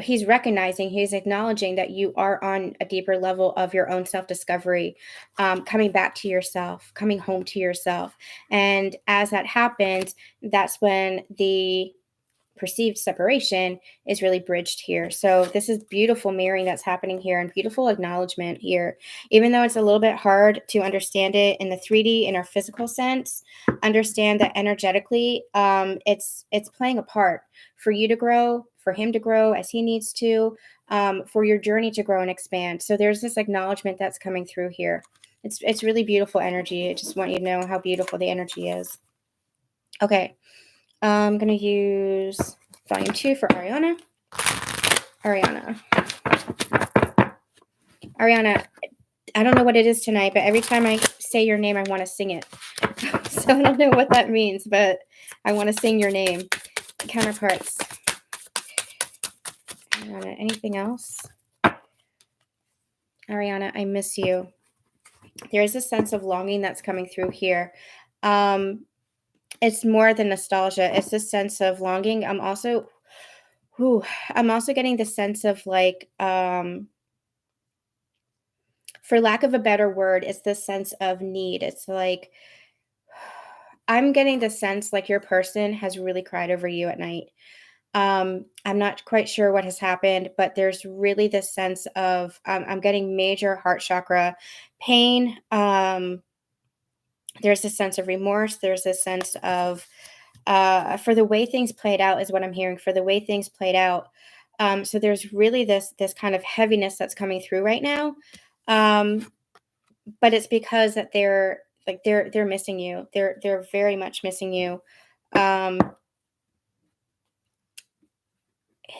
he's recognizing, he's acknowledging that you are on a deeper level of your own self-discovery, coming back to yourself, coming home to yourself. And as that happens, that's when the perceived separation is really bridged here. So this is beautiful mirroring that's happening here, and beautiful acknowledgement here. Even though it's a little bit hard to understand it in the 3D, in our physical sense, understand that energetically, it's playing a part for you to grow, for him to grow as he needs to, for your journey to grow and expand. So there's this acknowledgement that's coming through here. It's really beautiful energy. I just want you to know how beautiful the energy is. Okay. I'm going to use volume 2 for Ariana. Ariana, I don't know what it is tonight, but every time I say your name, I want to sing it. So I don't know what that means, but I want to sing your name. Counterparts. Ariana, anything else? Ariana, I miss you. There's a sense of longing that's coming through here. It's more than nostalgia. It's a sense of longing. I'm also getting the sense of like, for lack of a better word, it's the sense of need. It's like, I'm getting the sense like your person has really cried over you at night. I'm not quite sure what has happened, but there's really this sense of, I'm getting major heart chakra pain. There's a sense of remorse. There's a sense of, for the way things played out is what I'm hearing, for the way things played out. So there's really this kind of heaviness that's coming through right now. But it's because that they're missing you. They're very much missing you. I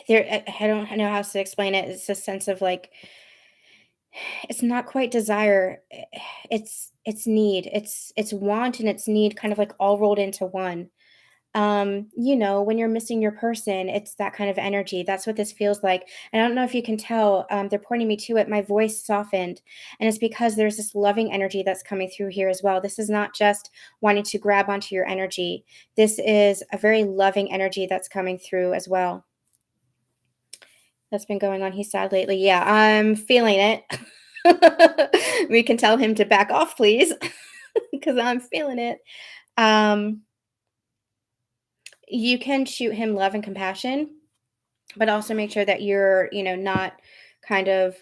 don't know how else to explain it. It's a sense of like, it's not quite desire. It's need. It's want and it's need, kind of like all rolled into one. When you're missing your person, it's that kind of energy. That's what this feels like. And I don't know if you can tell, they're pointing me to it. My voice softened, and it's because there's this loving energy that's coming through here as well. This is not just wanting to grab onto your energy. This is a very loving energy that's coming through as well. That's been going on. He's sad lately. Yeah, I'm feeling it. We can tell him to back off, please, because I'm feeling it. You can shoot him love and compassion, but also make sure that you're, not kind of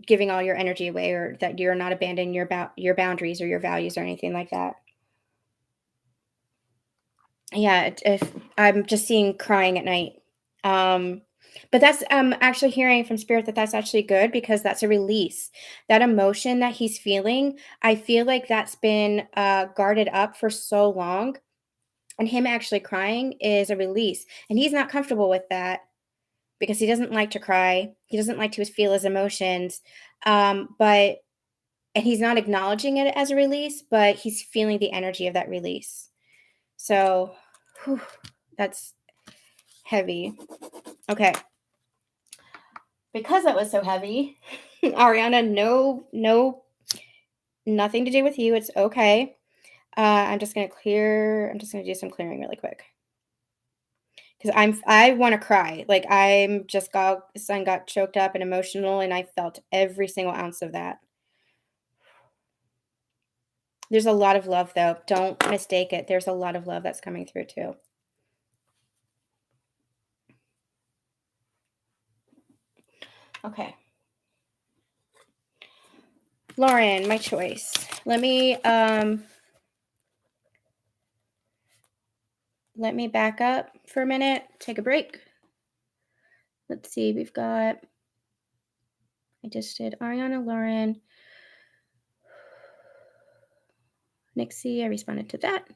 giving all your energy away, or that you're not abandoning your boundaries or your values or anything like that. Yeah, if I'm just seeing crying at night. But that's actually hearing from spirit that that's actually good, because that's a release. That emotion that he's feeling, I feel like that's been guarded up for so long, and him actually crying is a release, and he's not comfortable with that, because he doesn't like to cry. He doesn't like to feel his emotions. But and he's not acknowledging it as a release, but he's feeling the energy of that release. So that's heavy. Okay. Because that was so heavy, Ariana, no, nothing to do with you. It's okay. I'm just gonna do some clearing really quick, because I want to cry. Like, son got choked up and emotional, and I felt every single ounce of that. There's a lot of love, though. Don't mistake it. There's a lot of love that's coming through too. Okay. Lauren, my choice. Let me back up for a minute, take a break. Let's see, I just did Ariana, Lauren, Nixie, I responded to that.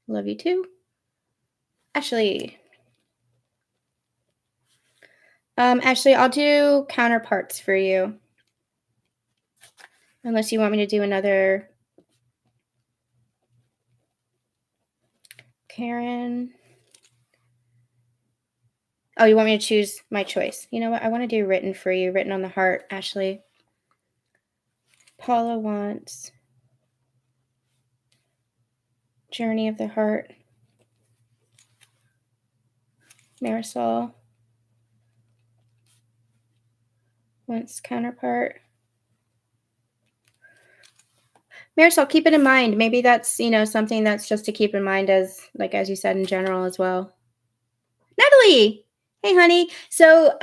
Love you too. Ashley. Ashley, I'll do counterparts for you. Unless you want me to do another Karen. Oh, you want me to choose my choice? You know what? I want to do written for you, written on the heart, Ashley. Paula wants Journey of the Heart. Marisol wants Counterpart. Marisol, keep it in mind. Maybe that's, something that's just to keep in mind as you said, in general as well. Natalie! Hey, honey. So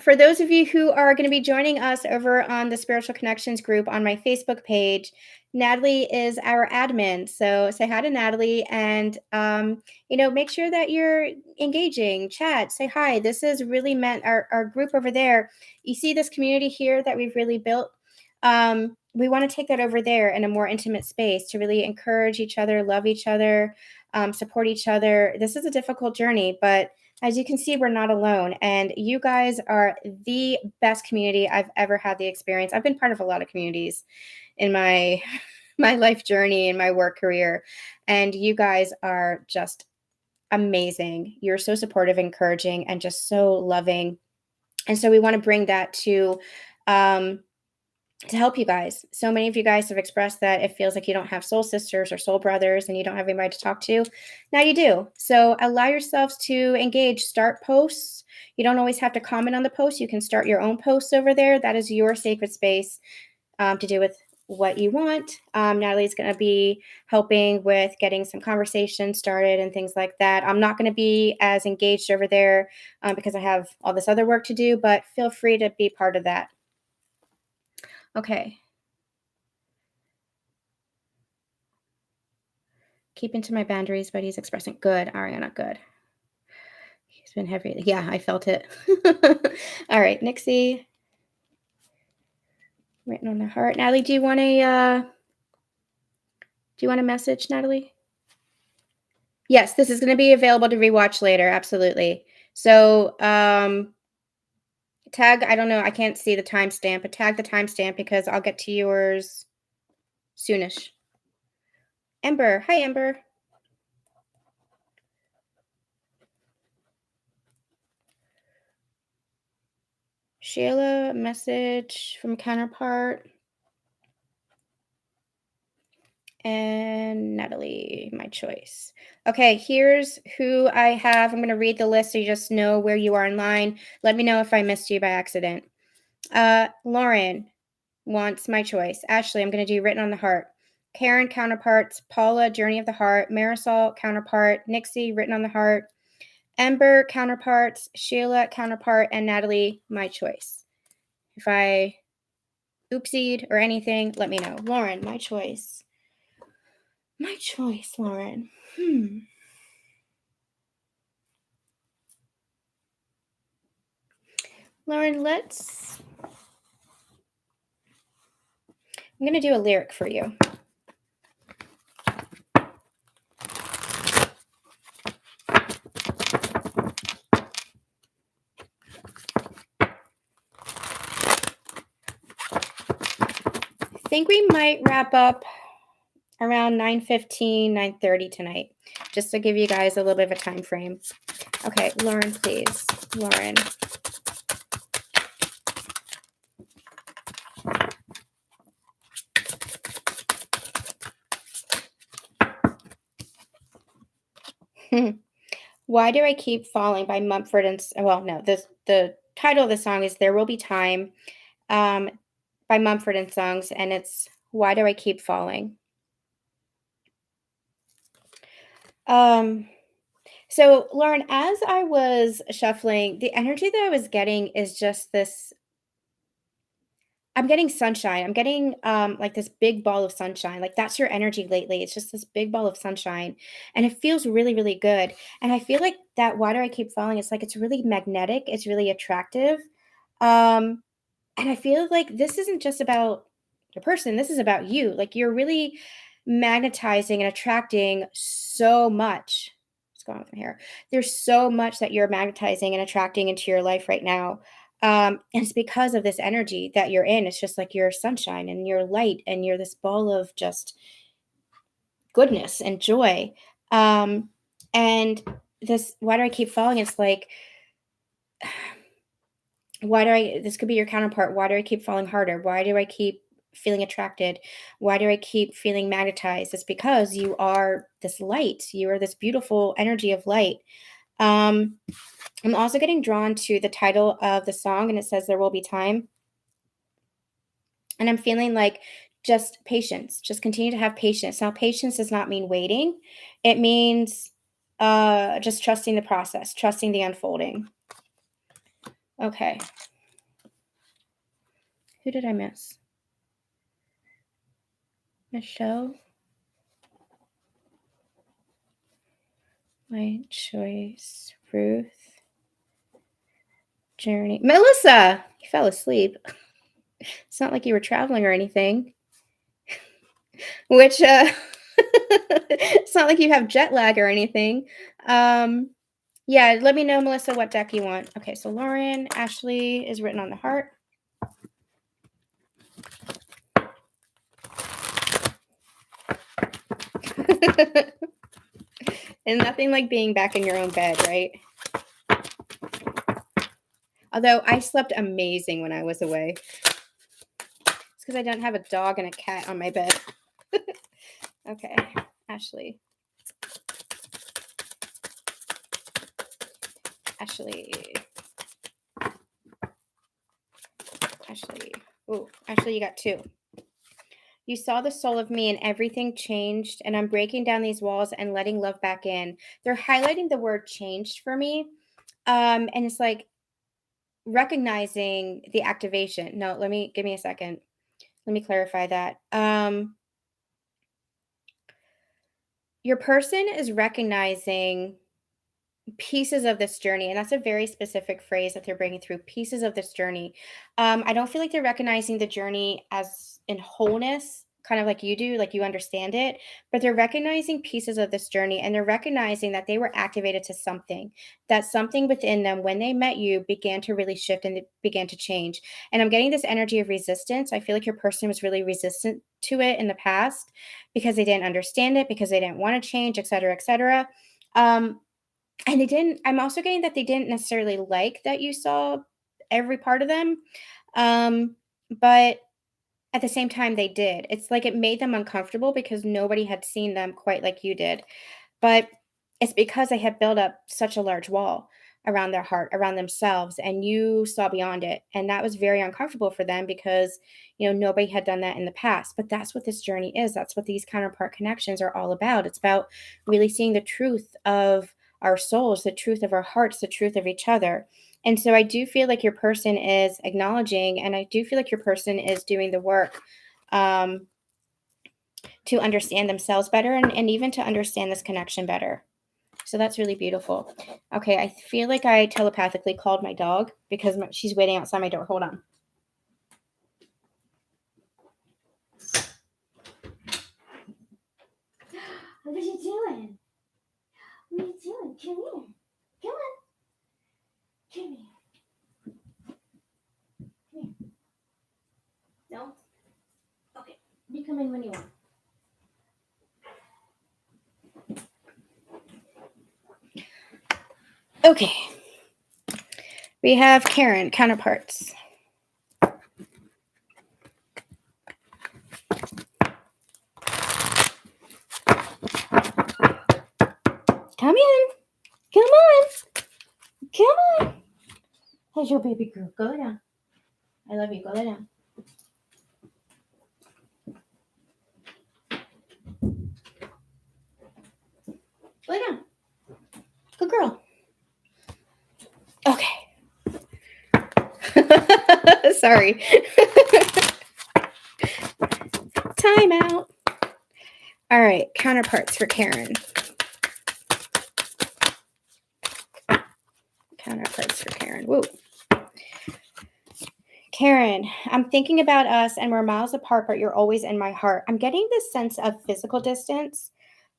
for those of you who are going to be joining us over on the Spiritual Connections group on my Facebook page, Natalie is our admin. So say hi to Natalie and, make sure that you're engaging, chat, say hi. This is really meant our group over there. You see this community here that we've really built. We want to take that over there in a more intimate space to really encourage each other, love each other, support each other. This is a difficult journey, but as you can see, we're not alone. And you guys are the best community I've ever had the experience. I've been part of a lot of communities in my life journey and my work career. And you guys are just amazing. You're so supportive, encouraging, and just so loving. And so we want to bring that to help you guys. So many of you guys have expressed that it feels like you don't have soul sisters or soul brothers and you don't have anybody to talk to. Now you do. So allow yourselves to engage, start posts. You don't always have to comment on the post. You can start your own posts over there. That is your sacred space to do with what you want. Natalie's going to be helping with getting some conversation started and things like that. I'm not going to be as engaged over there because I have all this other work to do, but feel free to be part of that. Okay. Keeping to my boundaries, but he's expressing good. Ariana, good. He's been heavy. Yeah, I felt it. All right, Nixie. Written on the heart. Natalie, do you want a message, Natalie? Yes, this is going to be available to rewatch later. Absolutely. So, tag, I don't know. I can't see the timestamp, but tag the timestamp because I'll get to yours soonish. Ember. Hi, Ember. Sheila, message from Counterpart. And Natalie, my choice. Okay, here's who I have. I'm going to read the list so you just know where you are in line. Let me know if I missed you by accident. Lauren wants my choice. Ashley, I'm going to do written on the heart. Karen, Counterparts. Paula, Journey of the Heart. Marisol, Counterpart. Nixie, written on the heart. Ember, Counterparts. Sheila, Counterpart. And Natalie, my choice. If I oopsied or anything, let me know. Lauren, my choice. My choice, Lauren. Lauren, I'm going to do a lyric for you. I think we might wrap up around 9:15, 9:30 tonight, just to give you guys a little bit of a time frame. Okay, Lauren, please. Lauren. Why Do I Keep Falling by Mumford and the title of the song is There Will Be Time by Mumford and Sons, and it's Why Do I Keep Falling? So Lauren, as I was shuffling, the energy that I was getting is just this. I'm getting sunshine. I'm getting like this big ball of sunshine. Like that's your energy lately. It's just this big ball of sunshine. And it feels really, really good. And I feel like that Why Do I Keep Falling? It's like it's really magnetic. It's really attractive. And I feel like this isn't just about the person. This is about you. Like you're really magnetizing and attracting so much. What's going on with my hair? There's so much that you're magnetizing and attracting into your life right now. And it's because of this energy that you're in. It's just like you're sunshine and you're light and you're this ball of just goodness and joy. And this, why do I keep falling? It's like, this could be your counterpart. Why do I keep falling harder? Why do I keep feeling attracted? Why do I keep feeling magnetized? It's because you are this light. You are this beautiful energy of light. I'm also getting drawn to the title of the song, and it says There Will Be Time. And I'm feeling like just patience, just continue to have patience. Now, patience does not mean waiting. It means just trusting the process, trusting the unfolding. Okay. Who did I miss? Michelle? My choice. Ruth? Journey? Melissa! You fell asleep. It's not like you were traveling or anything. Which, it's not like you have jet lag or anything. Yeah, let me know, Melissa, what deck you want. Okay, so Lauren, Ashley is written on the heart. And nothing like being back in your own bed, right? Although I slept amazing when I was away. It's because I don't have a dog and a cat on my bed. Okay, Ashley. Ashley. Oh, Ashley, you got two. You saw the soul of me and everything changed, and I'm breaking down these walls and letting love back in. They're highlighting the word changed for me. And it's like recognizing the activation. No, give me a second. Let me clarify that. Your person is recognizing pieces of this journey, and that's a very specific phrase that they're bringing through, pieces of this journey. I don't feel like they're recognizing the journey as in wholeness, kind of like you do, like you understand it, but they're recognizing pieces of this journey, and they're recognizing that they were activated to something, that something within them when they met you began to really shift and it began to change. And I'm getting this energy of resistance. I feel like your person was really resistant to it in the past because they didn't understand it, because they didn't want to change, et cetera, et cetera. And I'm also getting that they didn't necessarily like that you saw every part of them. But at the same time, they did. It's like it made them uncomfortable because nobody had seen them quite like you did. But it's because they had built up such a large wall around their heart, around themselves, and you saw beyond it. And that was very uncomfortable for them because, nobody had done that in the past. But that's what this journey is. That's what these counterpart connections are all about. It's about really seeing the truth of our souls, the truth of our hearts, the truth of each other. And so I do feel like your person is acknowledging, and I do feel like your person is doing the work to understand themselves better and even to understand this connection better. So that's really beautiful. Okay, I feel like I telepathically called my dog because she's waiting outside my door. Hold on. What are you doing? What are you doing? Come here. Come on. Come here. Come here. No? Okay. You come in when you want. Okay. We have Karen, Counterparts. Come in. Come on. Come on. Here's your baby girl. Go lay down. I love you. Go lay down. Lay down. Good girl. Okay. Sorry. Time out. All right. Counterparts for Karen. Counterparts for Karen. Woo. Karen, I'm thinking about us and we're miles apart, but you're always in my heart. I'm getting this sense of physical distance.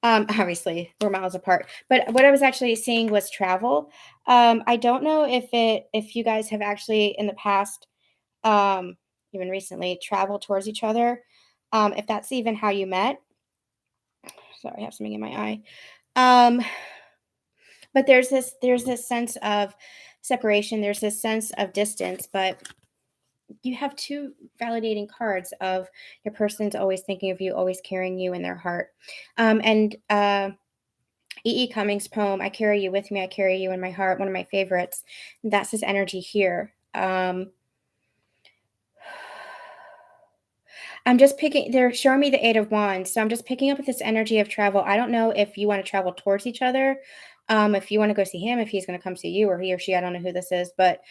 Obviously, we're miles apart. But what I was actually seeing was travel. I don't know if you guys have actually in the past, um, even recently, traveled towards each other. If that's even how you met. Sorry, I have something in my eye. Um, but there's this sense of separation. There's this sense of distance, but you have two validating cards of your person's always thinking of you, always carrying you in their heart. And E. E. Cummings' poem, I Carry You With Me, I Carry You in My Heart, one of my favorites. That's his energy here. I'm just picking, they're showing me the Eight of Wands. So I'm just picking up with this energy of travel. I don't know if you want to travel towards each other, if you want to go see him, if he's going to come see you, or he or she, I don't know who this is, but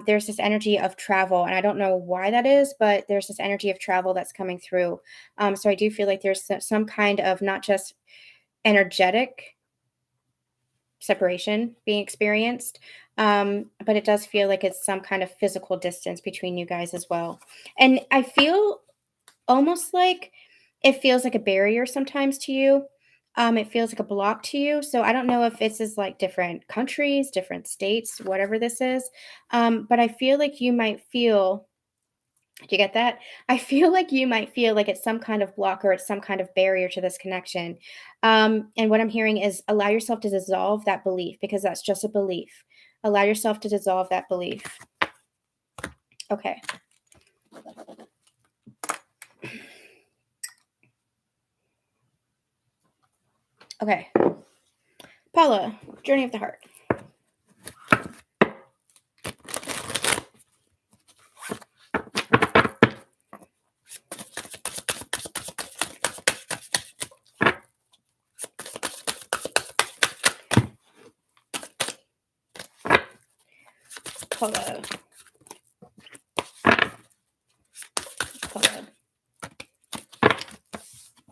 there's this energy of travel. And I don't know why that is, but there's this energy of travel that's coming through. So I do feel like there's some kind of not just energetic separation being experienced, but it does feel like it's some kind of physical distance between you guys as well. And I feel almost like it feels like a barrier sometimes to you. It feels like a block to you. So I don't know if this is like different countries, different states, whatever this is. But I feel like you might feel, do you get that? I feel like you might feel like it's some kind of block or it's some kind of barrier to this connection. And what I'm hearing is allow yourself to dissolve that belief because that's just a belief. Allow yourself to dissolve that belief. Okay. Okay. Paula, Journey of the Heart. Paula.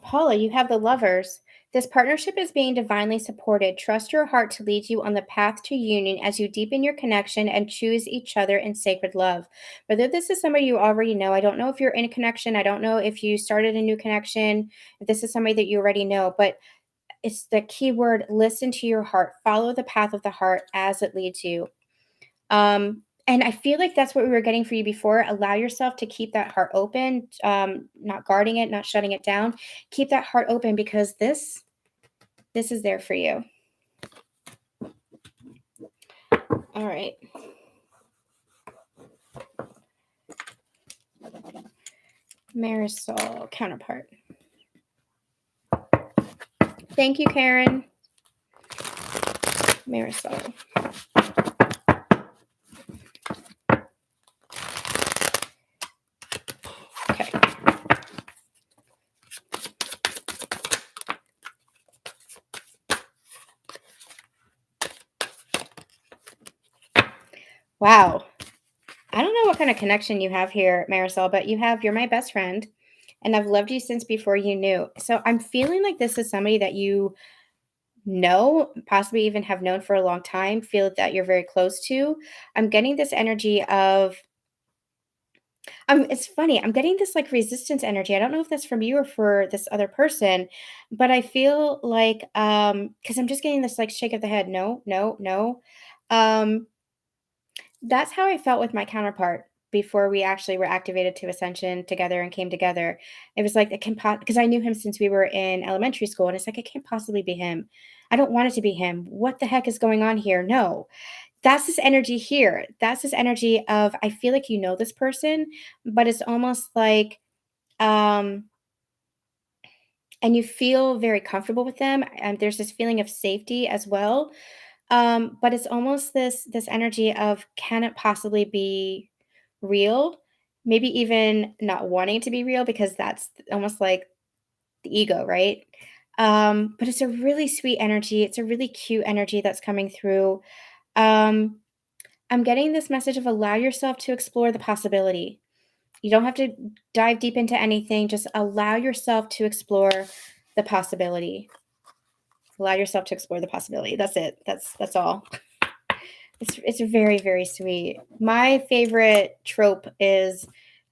Paula, you have the Lovers. This partnership is being divinely supported. Trust your heart to lead you on the path to union as you deepen your connection and choose each other in sacred love. Whether this is somebody you already know, I don't know if you're in a connection. I don't know if you started a new connection, if this is somebody that you already know, but it's the key word listen to your heart. Follow the path of the heart as it leads you. And I feel like that's what we were getting for you before. Allow yourself to keep that heart open, not guarding it, not shutting it down. Keep that heart open because this is there for you. All right. Marisol, counterpart. Thank you, Karen. Marisol. Okay. Wow. I don't know what kind of connection you have here, Marisol, but you're my best friend and I've loved you since before you knew. So I'm feeling like this is somebody that you know, possibly even have known for a long time, feel that you're very close to. I'm getting this energy of it's funny. I'm getting this like resistance energy. I don't know if that's from you or for this other person, but I feel like because I'm just getting this like shake of the head. No, no, no. Um, that's how I felt with my counterpart before we actually were activated to Ascension together and came together. It was like it can because I knew him since we were in elementary school, and it's like it can't possibly be him. I don't want it to be him. What the heck is going on here? No, that's this energy here. That's this energy of I feel like you know this person, but it's almost like um and you feel very comfortable with them and there's this feeling of safety as well. But it's almost this energy of can it possibly be real? Maybe even not wanting it to be real because that's almost like the ego, right? But it's a really sweet energy. It's a really cute energy that's coming through. Um, I'm getting this message of allow yourself to explore the possibility. You don't have to dive deep into anything. Just allow yourself to explore the possibility. Allow yourself to explore the possibility. That's it. That's all. It's very, very sweet. My favorite trope is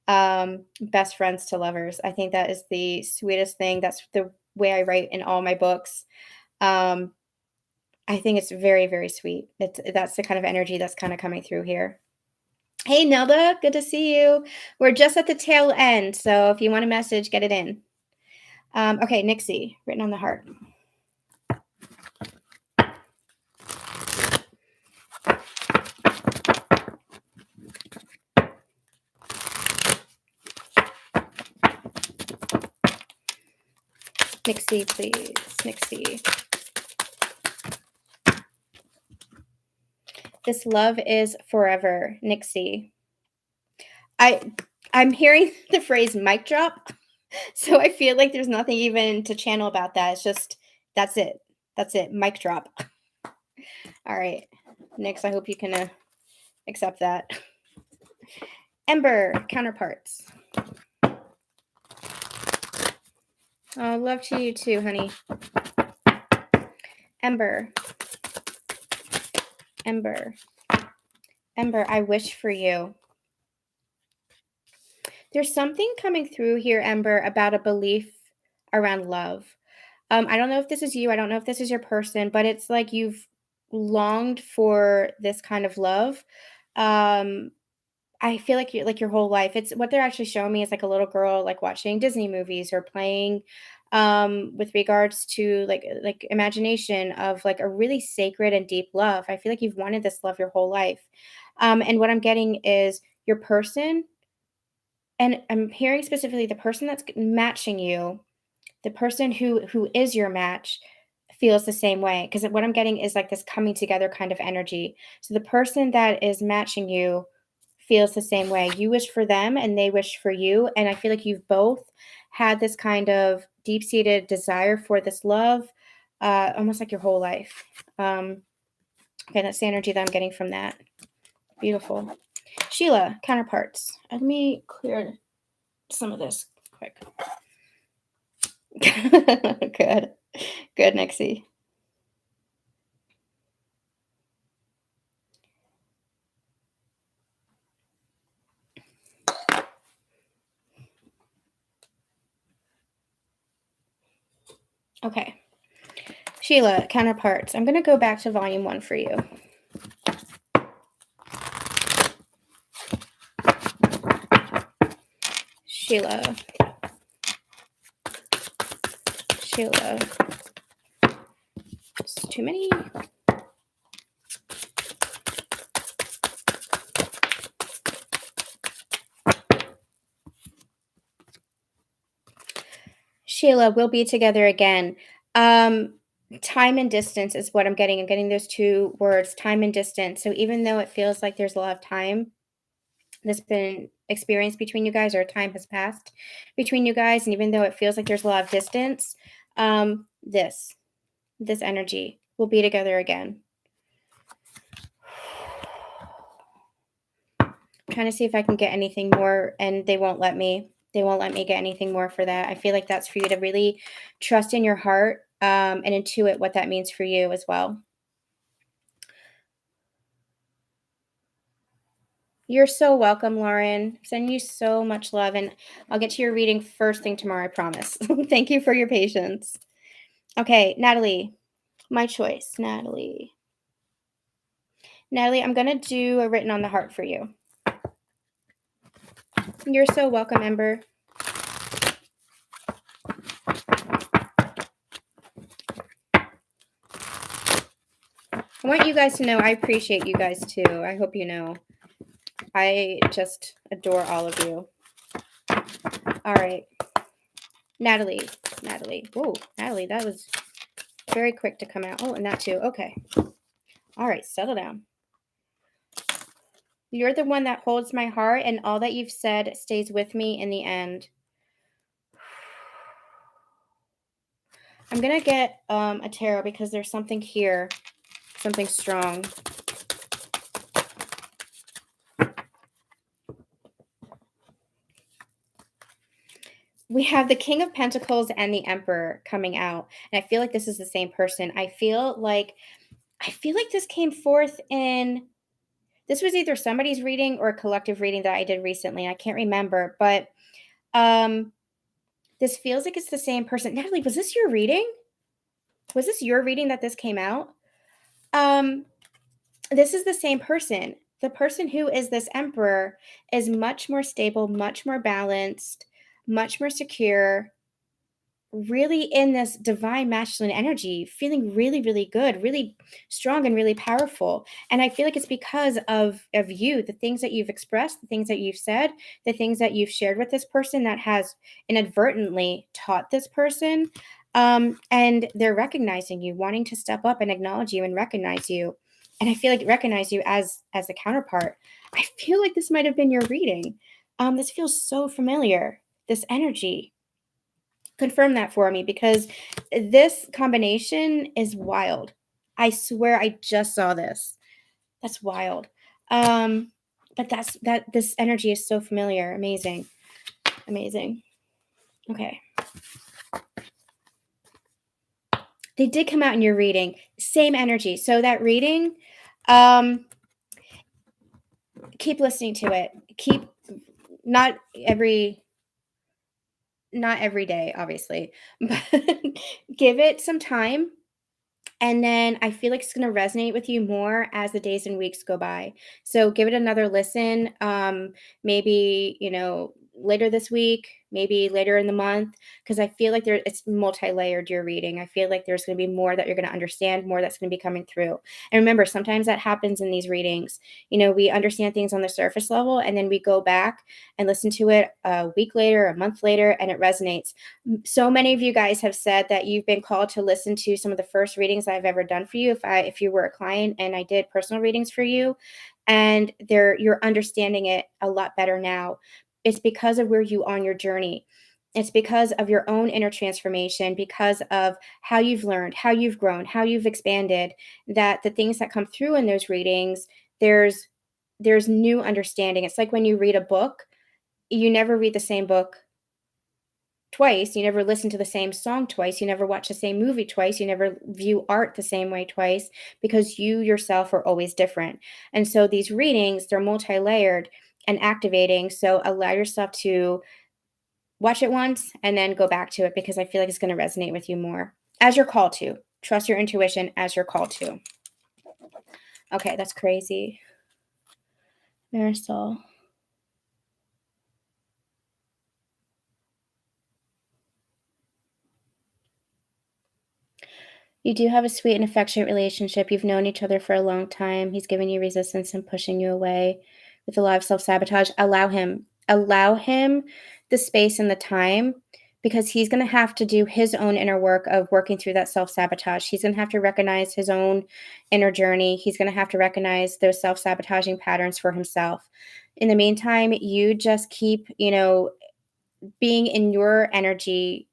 best friends to lovers. I think that is the sweetest thing. That's the way I write in all my books. Um, I think it's very, very sweet. That's the kind of energy that's kind of coming through here. Hey, Nelda, good to see you. We're just at the tail end, so if you want a message, get it in. Okay, Nixie, written on the heart. Nixie, please. Nixie. This love is forever, Nixie. I'm hearing the phrase mic drop, so I feel like there's nothing even to channel about that. It's just that's it. That's it. Mic drop. All right. Nix, I hope you can accept that. Ember, counterparts. Oh, love to you too, honey. Ember. Ember. Ember, I wish for you. There's something coming through here, Ember, about a belief around love. I don't know if this is you. I don't know if this is your person, but it's like you've longed for this kind of love. Um, I feel like your whole life. It's what they're actually showing me is like a little girl like watching Disney movies or playing with regards to like imagination of like a really sacred and deep love. I feel like you've wanted this love your whole life. And what I'm getting is your person, and I'm hearing specifically the person that's matching you, the person who is your match feels the same way, because what I'm getting is like this coming together kind of energy. So the person that is matching you feels the same way. You wish for them and they wish for you, and I feel like you've both had this kind of deep-seated desire for this love, almost like your whole life. Okay, that's the energy that I'm getting from that. Beautiful. Sheila, counterparts. Let me clear some of this quick. Good. Good, Nixie. Okay. Sheila, counterparts. I'm going to go back to volume 1 for you. Sheila. Sheila. It's too many. Sheila, we'll be together again. Time and distance is what I'm getting. I'm getting those two words, time and distance. So even though it feels like there's a lot of time that's been experienced between you guys, or time has passed between you guys, and even though it feels like there's a lot of distance, this energy will be together again. I'm trying to see if I can get anything more, and they won't let me. They won't let me get anything more for that. I feel like that's for you to really trust in your heart and intuit what that means for you as well. You're so welcome, Lauren. Sending you so much love, and I'll get to your reading first thing tomorrow, I promise. Thank you for your patience. Okay, Natalie, my choice, Natalie. Natalie, I'm going to do a written on the heart for you. You're so welcome, Ember. I want you guys to know I appreciate you guys too. I hope you know. I just adore all of you. All right. Natalie. Whoa, Natalie, that was very quick to come out. Oh, and that too. Okay. All right, settle down. You're the one that holds my heart, and all that you've said stays with me in the end. I'm going to get a tarot because there's something here, something strong. We have the King of Pentacles and the Emperor coming out, and I feel like this is the same person. I feel like this came forth in, this was either somebody's reading or a collective reading that I did recently. I can't remember, but This feels like it's the same person. Natalie, was this your reading? Was this your reading that this came out? Um, this is the same person. The person who is this emperor is much more stable, much more balanced, much more secure, really in this divine masculine energy, feeling really, really good, really strong and really powerful. And I feel like it's because of you, the things that you've expressed, the things that you've said, the things that you've shared with this person that has inadvertently taught this person. And they're recognizing you, wanting to step up and acknowledge you and recognize you. And I feel like recognize you as a counterpart. I feel like this might have been your reading. This feels so familiar. This energy, confirm that for me, because this combination is wild. I swear I just saw this. That's wild. Um, but that this energy is so familiar. Amazing. Amazing. Okay. They did come out in your reading. Same energy. So that reading, um, keep listening to it. Keep not every not every day, obviously, but give it some time. And then I feel like it's gonna resonate with you more as the days and weeks go by. So give it another listen. Maybe, later this week, maybe later in the month, because I feel like it's multi-layered, your reading. I feel like there's gonna be more that you're gonna understand, more that's gonna be coming through. And remember, sometimes that happens in these readings. We understand things on the surface level, and then we go back and listen to it a week later, a month later, and it resonates. So many of you guys have said that you've been called to listen to some of the first readings I've ever done for you. If you were a client and I did personal readings for you, and you're understanding it a lot better now. It's because of where you on your journey. It's because of your own inner transformation, because of how you've learned, how you've grown, how you've expanded, that the things that come through in those readings, there's new understanding. It's like when you read a book, you never read the same book twice. You never listen to the same song twice. You never watch the same movie twice. You never view art the same way twice, because you yourself are always different. And so these readings, they're multi-layered and activating. So allow yourself to watch it once and then go back to it, because I feel like it's going to resonate with you more as you're called to. Trust your intuition as you're called to. Okay, that's crazy. Marisol. You do have a sweet and affectionate relationship. You've known each other for a long time. He's giving you resistance and pushing you away with a lot of self-sabotage. Allow him. Allow him the space and the time, because he's going to have to do his own inner work of working through that self-sabotage. He's going to have to recognize his own inner journey. He's going to have to recognize those self-sabotaging patterns for himself. In the meantime, you just keep, being in your energy.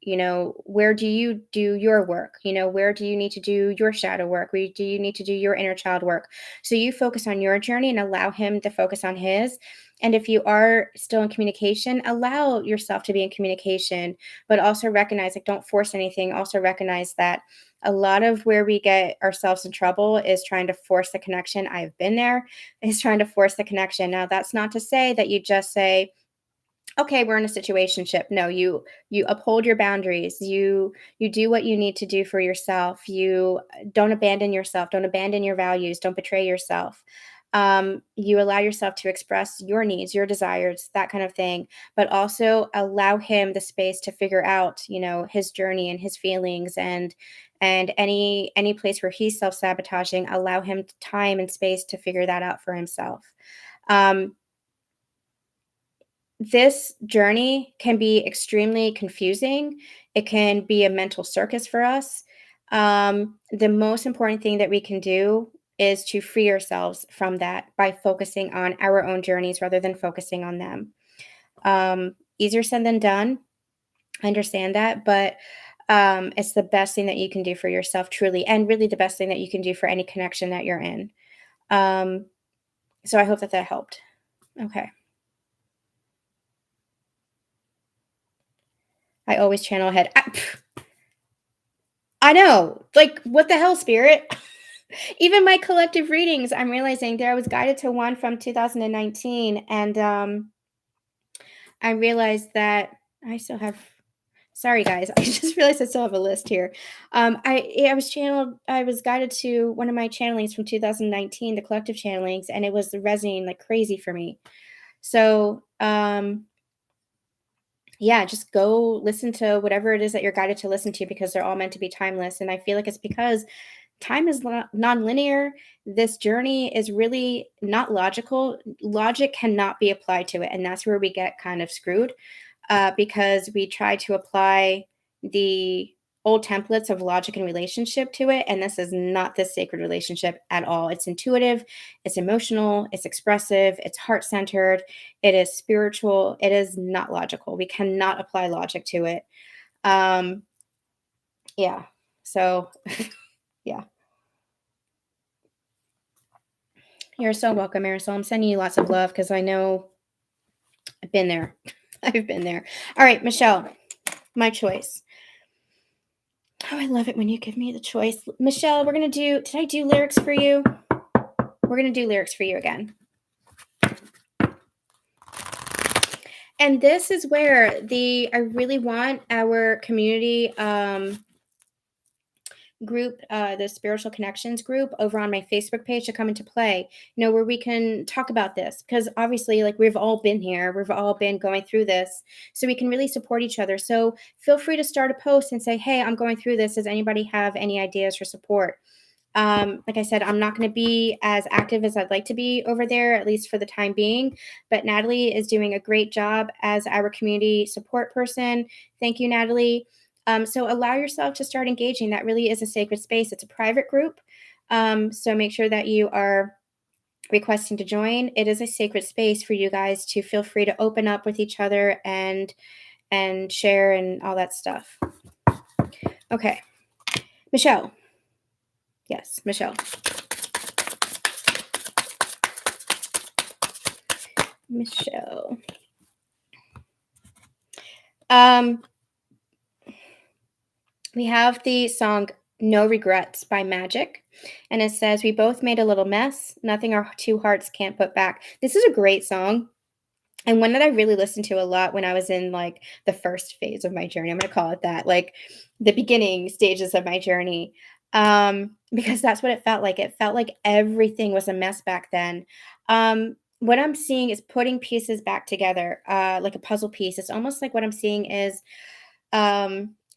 Where do you do your work? Where do you need to do your shadow work? Where do you need to do your inner child work? So you focus on your journey and allow him to focus on his. And if you are still in communication, allow yourself to be in communication, but also recognize, like, don't force anything. Also recognize that a lot of where we get ourselves in trouble is trying to force the connection. I've been there, is trying to force the connection. Now, that's not to say that you just say, okay, we're in a situationship. No, you uphold your boundaries. You do what you need to do for yourself. You don't abandon yourself. Don't abandon your values. Don't betray yourself. You allow yourself to express your needs, your desires, that kind of thing, but also allow him the space to figure out, his journey and his feelings, and any place where he's self-sabotaging, allow him time and space to figure that out for himself. This journey can be extremely confusing. It can be a mental circus for us. The most important thing that we can do is to free ourselves from that by focusing on our own journeys rather than focusing on them. Easier said than done. I understand that, but it's the best thing that you can do for yourself, truly, and really the best thing that you can do for any connection that you're in. Um, so I hope that helped. Okay. I always channel ahead. I know. Like, what the hell, spirit? Even my collective readings, I'm realizing there I was guided to one from 2019, and I realized that I still have Sorry, guys. I just realized I still have a list here. I was guided to one of my channelings from 2019, the collective channelings, and it was resonating like crazy for me. So, yeah, just go listen to whatever it is that you're guided to listen to because they're all meant to be timeless. And I feel like it's because time is non-linear. This journey is really not logical. Logic cannot be applied to it. And that's where we get kind of screwed because we try to apply the old templates of logic and relationship to it. And this is not the sacred relationship at all. It's intuitive, it's emotional, it's expressive, it's heart centered, it is spiritual, it is not logical. We cannot apply logic to it. Um, yeah. So, yeah. You're so welcome, Marisol. I'm sending you lots of love because I know I've been there. I've been there. All right, Michelle, my choice. Oh, I love it when you give me the choice. Michelle, did I do lyrics for you? We're going to do lyrics for you again. And this is where I really want our community group, the Spiritual Connections group over on my Facebook page to come into play, where we can talk about this because obviously like we've all been here, we've all been going through this, so we can really support each other. So feel free to start a post and say, hey, I'm going through this. Does anybody have any ideas for support? Like I said, I'm not going to be as active as I'd like to be over there, at least for the time being. But Natalie is doing a great job as our community support person. Thank you, Natalie. So allow yourself to start engaging. That really is a sacred space. It's a private group. So make sure that you are requesting to join. It is a sacred space for you guys to feel free to open up with each other and share and all that stuff. Okay. Michelle. Yes, Michelle. Michelle. We have the song No Regrets by Magic, and it says, we both made a little mess, nothing our two hearts can't put back. This is a great song, and one that I really listened to a lot when I was in like the first phase of my journey. I'm going to call it that, like the beginning stages of my journey, because that's what it felt like. It felt like everything was a mess back then. What I'm seeing is putting pieces back together, like a puzzle piece. It's almost like what I'm seeing is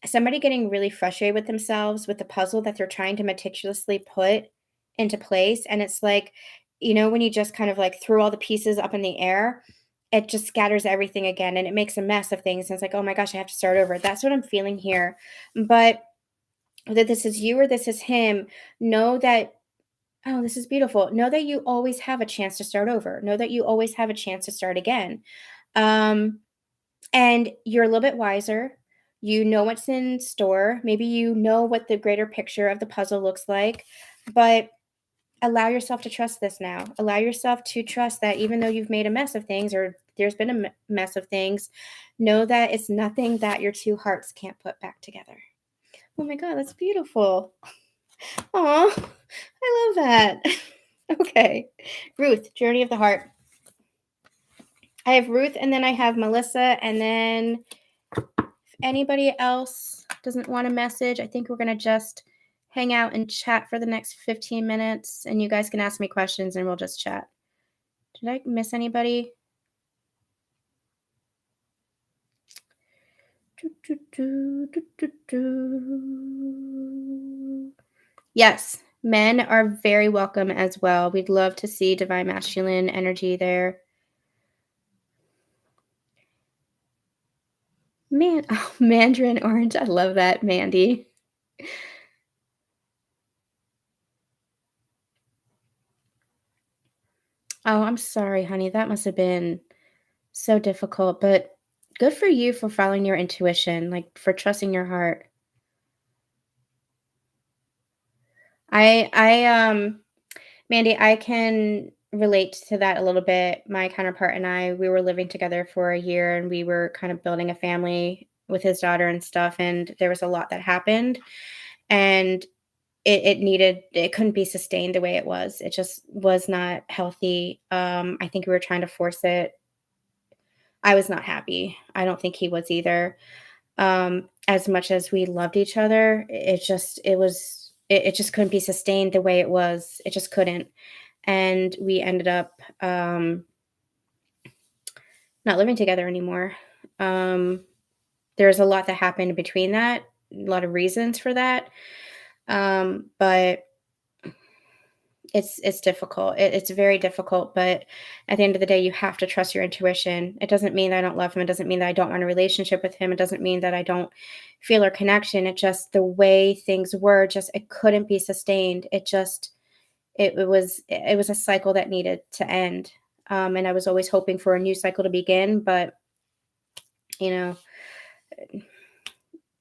somebody getting really frustrated with themselves with the puzzle that they're trying to meticulously put into place. And it's like, when you just kind of like throw all the pieces up in the air, it just scatters everything again and it makes a mess of things. And it's like, oh my gosh, I have to start over. That's what I'm feeling here. But whether this is you or this is him, know that, oh, this is beautiful. Know that you always have a chance to start over. Know that you always have a chance to start again. And you're a little bit wiser. You know what's in store. Maybe you know what the greater picture of the puzzle looks like, but allow yourself to trust this now. Allow yourself to trust that even though you've made a mess of things or there's been a mess of things, know that it's nothing that your two hearts can't put back together. Oh my God, that's beautiful. Aw, I love that. Okay. Ruth, Journey of the Heart. I have Ruth and then I have Melissa, and then if anybody else doesn't want a message, I think we're going to just hang out and chat for the next 15 minutes, and you guys can ask me questions and we'll just chat. Did I miss anybody? Yes, men are very welcome as well. We'd love to see divine masculine energy there. Mandarin orange. I love that, Mandy. Oh, I'm sorry, honey. That must have been so difficult, but good for you for following your intuition, like for trusting your heart. I Mandy, I can relate to that a little bit. My counterpart and I, we were living together for a year and we were kind of building a family with his daughter and stuff. And there was a lot that happened and it couldn't be sustained the way it was. It just was not healthy. I think we were trying to force it. I was not happy. I don't think he was either. as much as we loved each other, it just couldn't be sustained the way it was. It just couldn't. And we ended up not living together anymore. Um, there's a lot that happened between that, a lot of reasons for that. But it's difficult. It's very difficult, but at the end of the day, you have to trust your intuition. It doesn't mean that I don't love him. It doesn't mean that I don't want a relationship with him. It doesn't mean that I don't feel our connection. It just the way things were, just it couldn't be sustained. It was a cycle that needed to end. And I was always hoping for a new cycle to begin, but you know,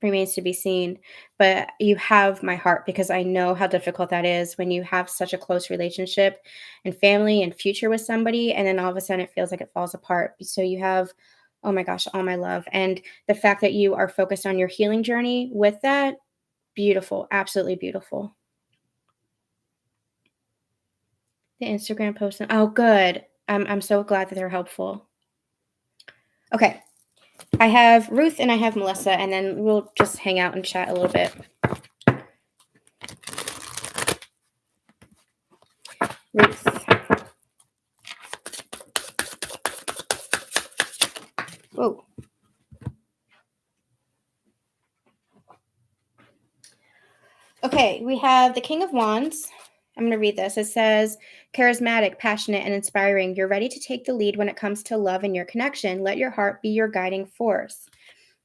remains to be seen. But you have my heart because I know how difficult that is when you have such a close relationship and family and future with somebody, and then all of a sudden it feels like it falls apart. So you have, oh my gosh, all my love. And the fact that you are focused on your healing journey with that, beautiful, absolutely beautiful. The Instagram post. Oh, good. I'm so glad that they're helpful. Okay. I have Ruth and I have Melissa, and then we'll just hang out and chat a little bit. Ruth. Whoa. Okay, we have the King of Wands. I'm going to read this. It says, charismatic, passionate, and inspiring. You're ready to take the lead when it comes to love and your connection. Let your heart be your guiding force.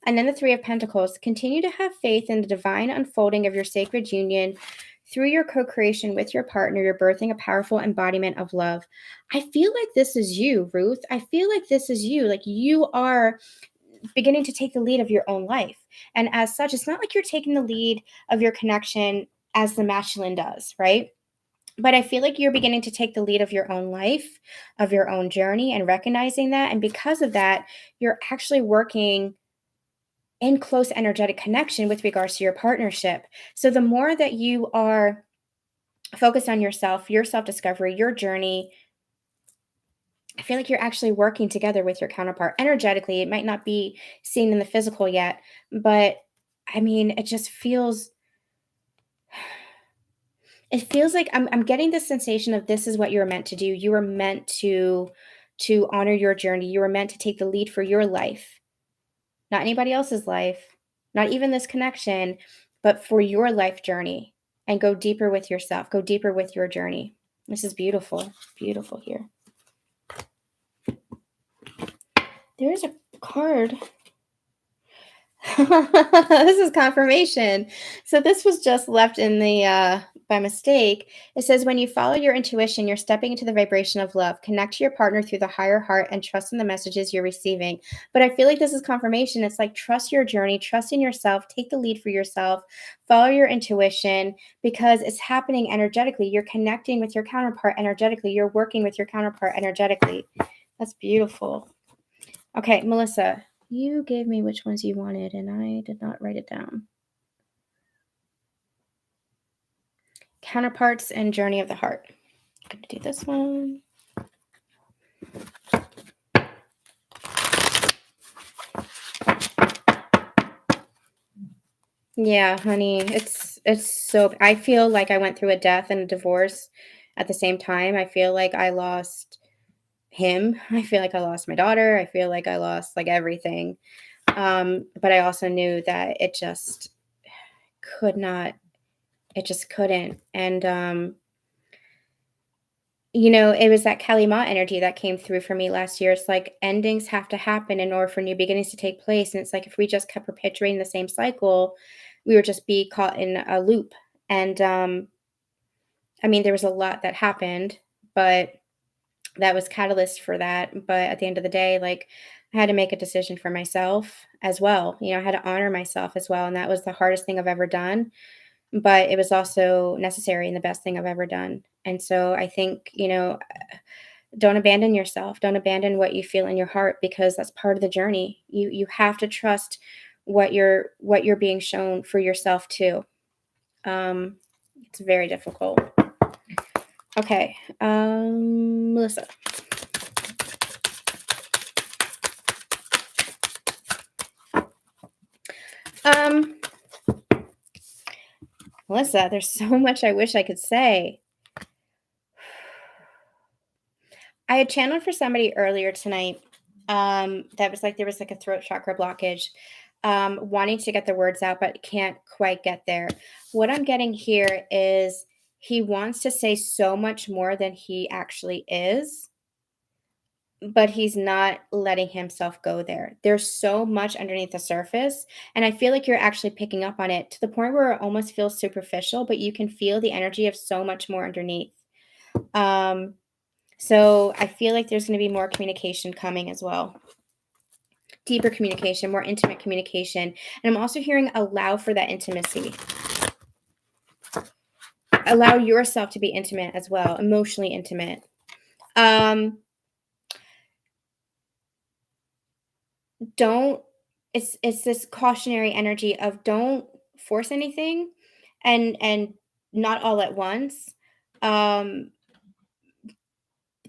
And then the Three of Pentacles. Continue to have faith in the divine unfolding of your sacred union. Through your co-creation with your partner, you're birthing a powerful embodiment of love. I feel like this is you, Ruth. I feel like this is you. Like you are beginning to take the lead of your own life. And as such, it's not like you're taking the lead of your connection as the masculine does, right? But I feel like you're beginning to take the lead of your own life, of your own journey, and recognizing that. And because of that, you're actually working in close energetic connection with regards to your partnership. So the more that you are focused on yourself, your self-discovery, your journey, I feel like you're actually working together with your counterpart energetically. It might not be seen in the physical yet, but I mean, it feels like I'm getting this sensation of this is what you're meant to do. You were meant to honor your journey. You were meant to take the lead for your life, not anybody else's life, not even this connection, but for your life journey, and go deeper with yourself, go deeper with your journey. This is beautiful, beautiful here. There's a card. This is confirmation. So this was just left in the by mistake. It says, when you follow your intuition, you're stepping into the vibration of love. Connect to your partner through the higher heart and trust in the messages you're receiving. But I feel like this is confirmation. It's like, trust your journey, trust in yourself, take the lead for yourself, follow your intuition, because it's happening energetically. You're connecting with your counterpart energetically. You're working with your counterpart energetically. That's beautiful. Okay, Melissa. You gave me which ones you wanted, and I did not write it down. Counterparts and Journey of the Heart. I'm going to do this one. Yeah, honey, it's so, I feel like I went through a death and a divorce at the same time. I feel like I lost him. I feel like I lost my daughter. I feel like I lost like everything. But I also knew that it just could not, it just couldn't. And you know, it was that Kali Ma energy that came through for me last year. It's like endings have to happen in order for new beginnings to take place. And it's like if we just kept perpetuating the same cycle, we would just be caught in a loop. And I mean, there was a lot that happened, but that was catalyst for that. But at the end of the day, like I had to make a decision for myself as well. You know, I had to honor myself as well. And that was the hardest thing I've ever done. But it was also necessary and the best thing I've ever done. And so I think, you know, don't abandon yourself. Don't abandon what you feel in your heart, because that's part of the journey. You have to trust what you're being shown for yourself too. It's very difficult. Okay, Melissa. Um, Melissa, there's so much I wish I could say. I had channeled for somebody earlier tonight, that was like there was like a throat chakra blockage, wanting to get the words out, but can't quite get there. What I'm getting here is he wants to say so much more than he actually is, but he's not letting himself go there. There's so much underneath the surface, and I feel like you're actually picking up on it to the point where it almost feels superficial, but you can feel the energy of so much more underneath. Um, so I feel like there's going to be more communication coming as well. Deeper communication, more intimate communication. And I'm also hearing allow for that intimacy. Allow yourself to be intimate as well, emotionally intimate. Don't it's this cautionary energy of don't force anything and not all at once. Um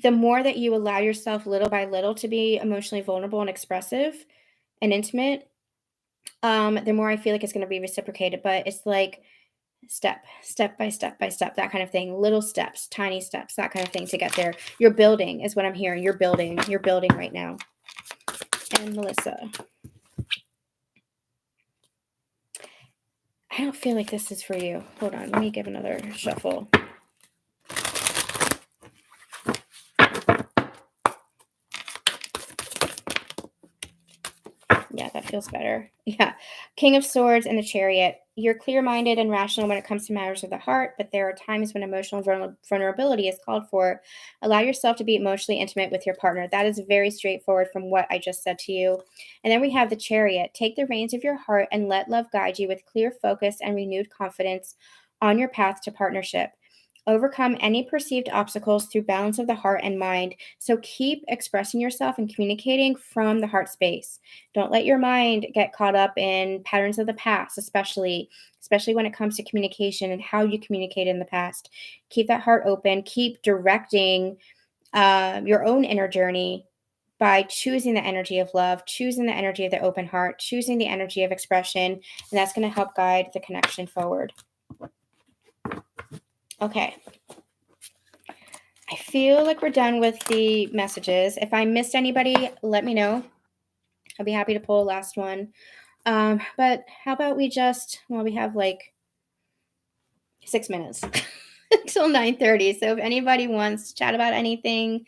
the more that you allow yourself little by little to be emotionally vulnerable and expressive and intimate, the more I feel like it's going to be reciprocated. But it's like step by step by step, that kind of thing. Little steps, tiny steps, that kind of thing to get there. You're building, is what I'm hearing. You're building right now. And Melissa, I don't feel like this is for you. Hold on, let me give another shuffle. Yeah, that feels better. Yeah. King of Swords and the Chariot. You're clear-minded and rational when it comes to matters of the heart, but there are times when emotional vulnerability is called for. Allow yourself to be emotionally intimate with your partner. That is very straightforward from what I just said to you. And then we have the Chariot. Take the reins of your heart and let love guide you with clear focus and renewed confidence on your path to partnership. Overcome any perceived obstacles through balance of the heart and mind. So keep expressing yourself and communicating from the heart space. Don't let your mind get caught up in patterns of the past, especially when it comes to communication and how you communicated in the past. Keep that heart open. Keep directing your own inner journey by choosing the energy of love, choosing the energy of the open heart, choosing the energy of expression, and that's going to help guide the connection forward. Okay. I feel like we're done with the messages. If I missed anybody, let me know. I'll be happy to pull a last one. But how about we we have like 6 minutes until 9:30. So if anybody wants to chat about anything,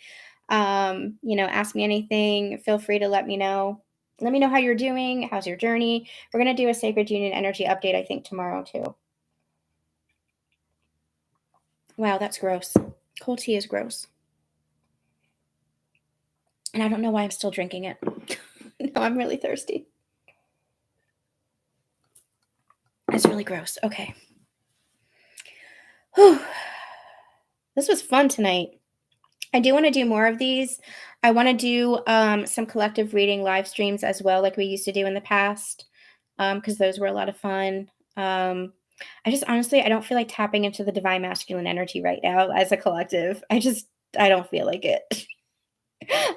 ask me anything, feel free to let me know. Let me know how you're doing. How's your journey? We're going to do a Sacred Union energy update, I think, tomorrow too. Wow, that's gross. Cold tea is gross. And I don't know why I'm still drinking it. No, I'm really thirsty. It's really gross. Okay. Whew. This was fun tonight. I do want to do more of these. I want to do some collective reading live streams as well, like we used to do in the past, because those were a lot of fun. I just honestly, I don't feel like tapping into the divine masculine energy right now as a collective. I don't feel like it.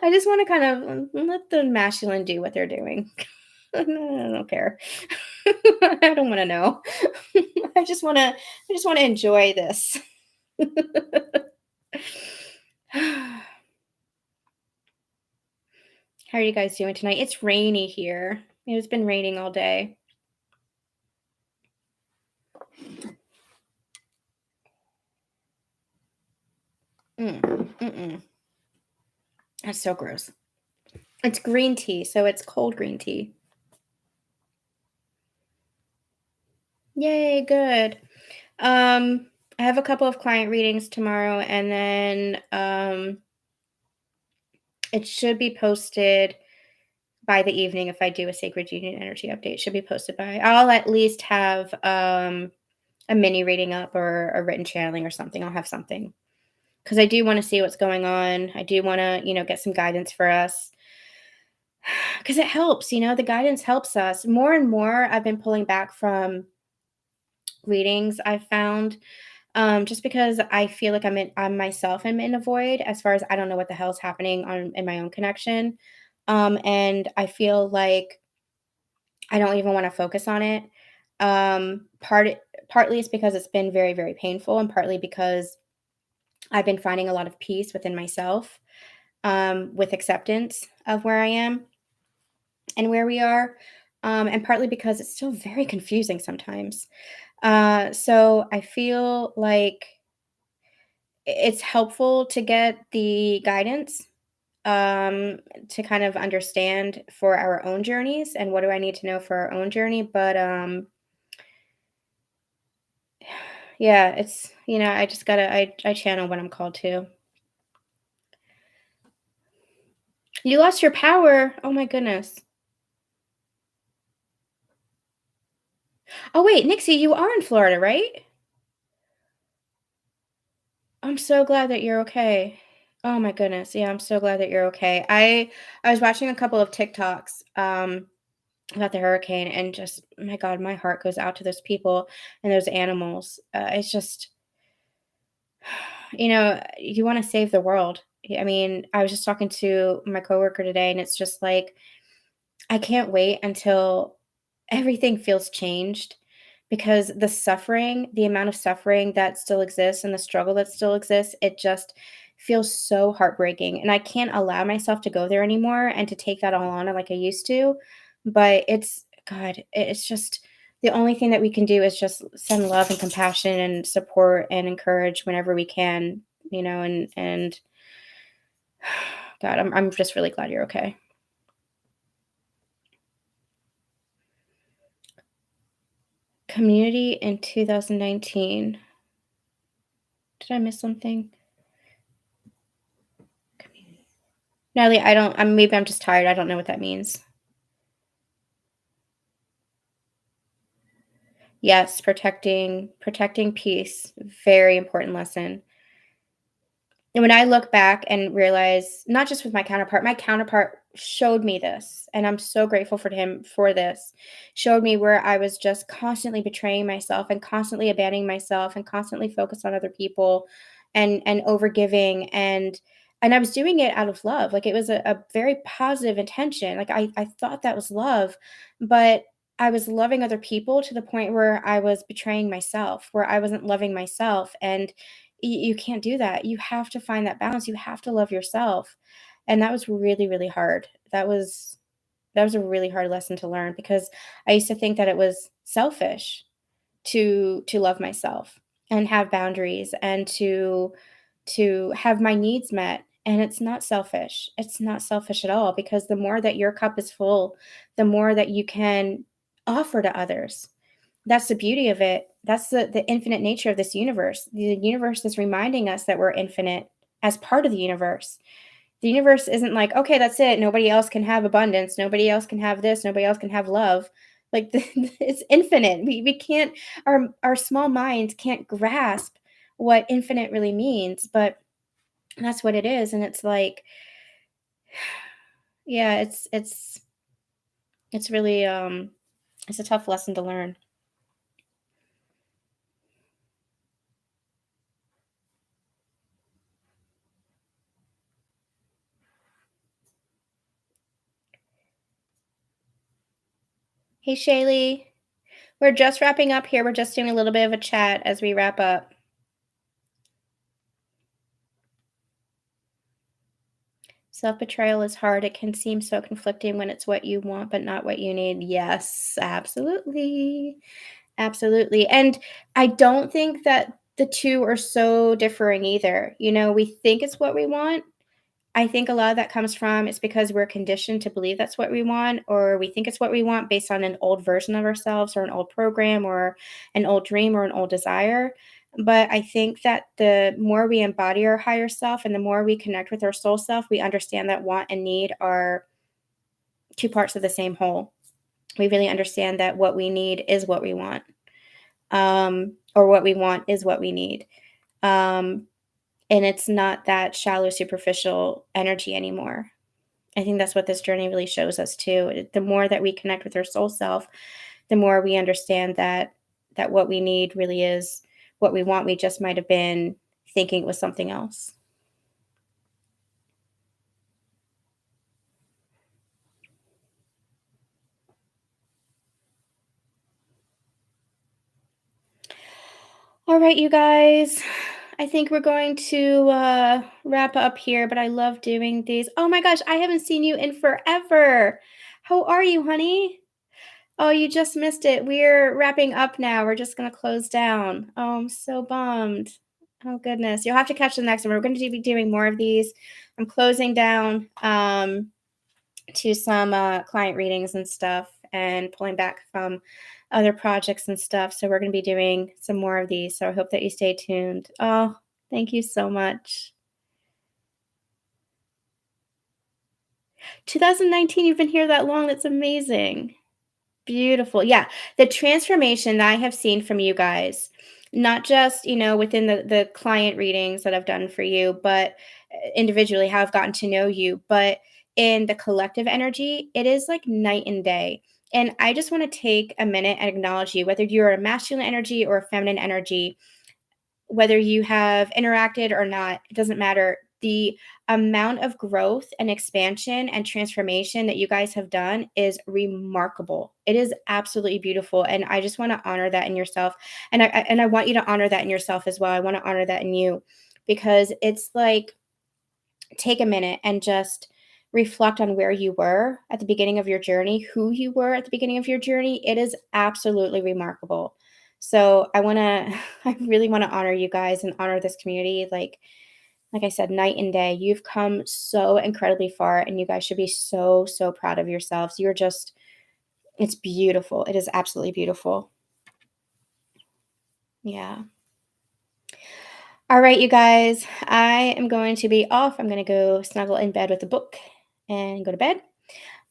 I just want to kind of let the masculine do what they're doing. I don't care. I don't want to know. I just want to enjoy this. How are you guys doing tonight? It's rainy here. It's been raining all day. That's so gross. It's green tea, so it's cold green tea. Yay, good. I have a couple of client readings tomorrow, and then it should be posted by the evening if I do a Sacred Union energy update. It should be posted by. I'll at least have a mini reading up or a written channeling or something. I'll have something because I do want to see what's going on. I do want to, get some guidance for us because it helps. The guidance helps us more and more. I've been pulling back from readings. I've found just because I feel like I'm myself. I'm in a void as far as I don't know what the hell's happening in my own connection. And I feel like I don't even want to focus on it. Partly it's because it's been very, very painful, and partly because I've been finding a lot of peace within myself, with acceptance of where I am and where we are, and partly because it's still very confusing sometimes. So I feel like it's helpful to get the guidance, to kind of understand for our own journeys and what do I need to know for our own journey. But yeah, it's, I just gotta, I channel when I'm called to. You lost your power. Oh my goodness. Oh wait, Nixie, you are in Florida, right? I'm so glad that you're okay. Oh my goodness. Yeah, I'm so glad that you're okay. I was watching a couple of TikToks about the hurricane, and just, my God, my heart goes out to those people and those animals. It's just, you want to save the world. I mean, I was just talking to my coworker today, and it's just like, I can't wait until everything feels changed, because the amount of suffering that still exists and the struggle that still exists, it just feels so heartbreaking. And I can't allow myself to go there anymore and to take that all on like I used to. But God, it's just the only thing that we can do is just send love and compassion and support and encourage whenever we can, and God, I'm just really glad you're okay. Community in 2019. Did I miss something? Community. Natalie, I don't, maybe I'm just tired. I don't know what that means. Yes, protecting peace. Very important lesson. And when I look back and realize, not just with my counterpart showed me this, and I'm so grateful for him for this. Showed me where I was just constantly betraying myself and constantly abandoning myself and constantly focused on other people, and overgiving, and I was doing it out of love. Like, it was a very positive intention. Like, I thought that was love, but I was loving other people to the point where I was betraying myself, where I wasn't loving myself. And you can't do that. You have to find that balance. You have to love yourself. And that was really, really hard. That was a really hard lesson to learn, because I used to think that it was selfish to love myself and have boundaries and to have my needs met. And it's not selfish. It's not selfish at all, because the more that your cup is full, the more that you can offer to others. That's the beauty of it. That's the infinite nature of this universe. The universe is reminding us that we're infinite as part of the universe. The universe isn't like, okay, that's it. Nobody else can have abundance. Nobody else can have this. Nobody else can have love. Like, it's infinite. We can't, our small minds can't grasp what infinite really means, but that's what it is. And it's like, yeah, it's really, it's a tough lesson to learn. Hey, Shaylee. We're just wrapping up here. We're just doing a little bit of a chat as we wrap up. Self-betrayal is hard. It can seem so conflicting when it's what you want, but not what you need. Yes, absolutely. Absolutely. And I don't think that the two are so differing either. We think it's what we want. I think a lot of that comes from, it's because we're conditioned to believe that's what we want, or we think it's what we want based on an old version of ourselves, or an old program, or an old dream, or an old desire. But I think that the more we embody our higher self and the more we connect with our soul self, we understand that want and need are two parts of the same whole. We really understand that what we need is what we want, or what we want is what we need. Um, and it's not that shallow, superficial energy anymore. I think that's what this journey really shows us too. The more that we connect with our soul self, the more we understand that what we need really is what we want. We just might have been thinking it was something else. All right, you guys. I think we're going to wrap up here, but I love doing these. Oh my gosh, I haven't seen you in forever. How are you, honey? Oh, you just missed it. We're wrapping up now. We're just going to close down. Oh, I'm so bummed. Oh, goodness. You'll have to catch the next one. We're going to be doing more of these. I'm closing down to some client readings and stuff and pulling back from other projects and stuff. So we're going to be doing some more of these. So I hope that you stay tuned. Oh, thank you so much. 2019, you've been here that long. That's amazing. Beautiful. Yeah. The transformation that I have seen from you guys, not just, within the client readings that I've done for you, but individually how I've gotten to know you, but in the collective energy, it is like night and day. And I just want to take a minute and acknowledge you, whether you're a masculine energy or a feminine energy, whether you have interacted or not, it doesn't matter. The amount of growth and expansion and transformation that you guys have done is remarkable. It is absolutely beautiful, and I just want to honor that in yourself. And I want you to honor that in yourself as well. I want to honor that in you, because it's like, take a minute and just reflect on where you were at the beginning of your journey, who you were at the beginning of your journey. It is absolutely remarkable. So I want to, I really want to honor you guys and honor this community. Like I said, night and day, you've come so incredibly far, and you guys should be so, so proud of yourselves. You're just, it's beautiful. It is absolutely beautiful. Yeah. All right, you guys, I am going to be off. I'm going to go snuggle in bed with a book and go to bed.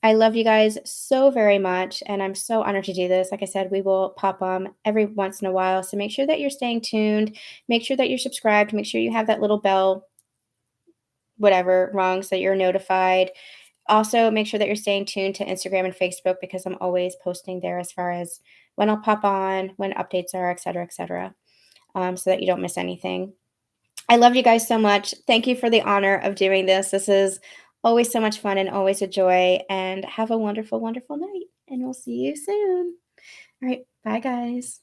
I love you guys so very much, and I'm so honored to do this. Like I said, we will pop on every once in a while. So make sure that you're staying tuned. Make sure that you're subscribed. Make sure you have that little bell, whatever, rung, so you're notified. Also, make sure that you're staying tuned to Instagram and Facebook, because I'm always posting there as far as when I'll pop on, when updates are, et cetera, so that you don't miss anything. I love you guys so much. Thank you for the honor of doing this. This is always so much fun and always a joy. And have a wonderful, wonderful night. And we'll see you soon. All right. Bye, guys.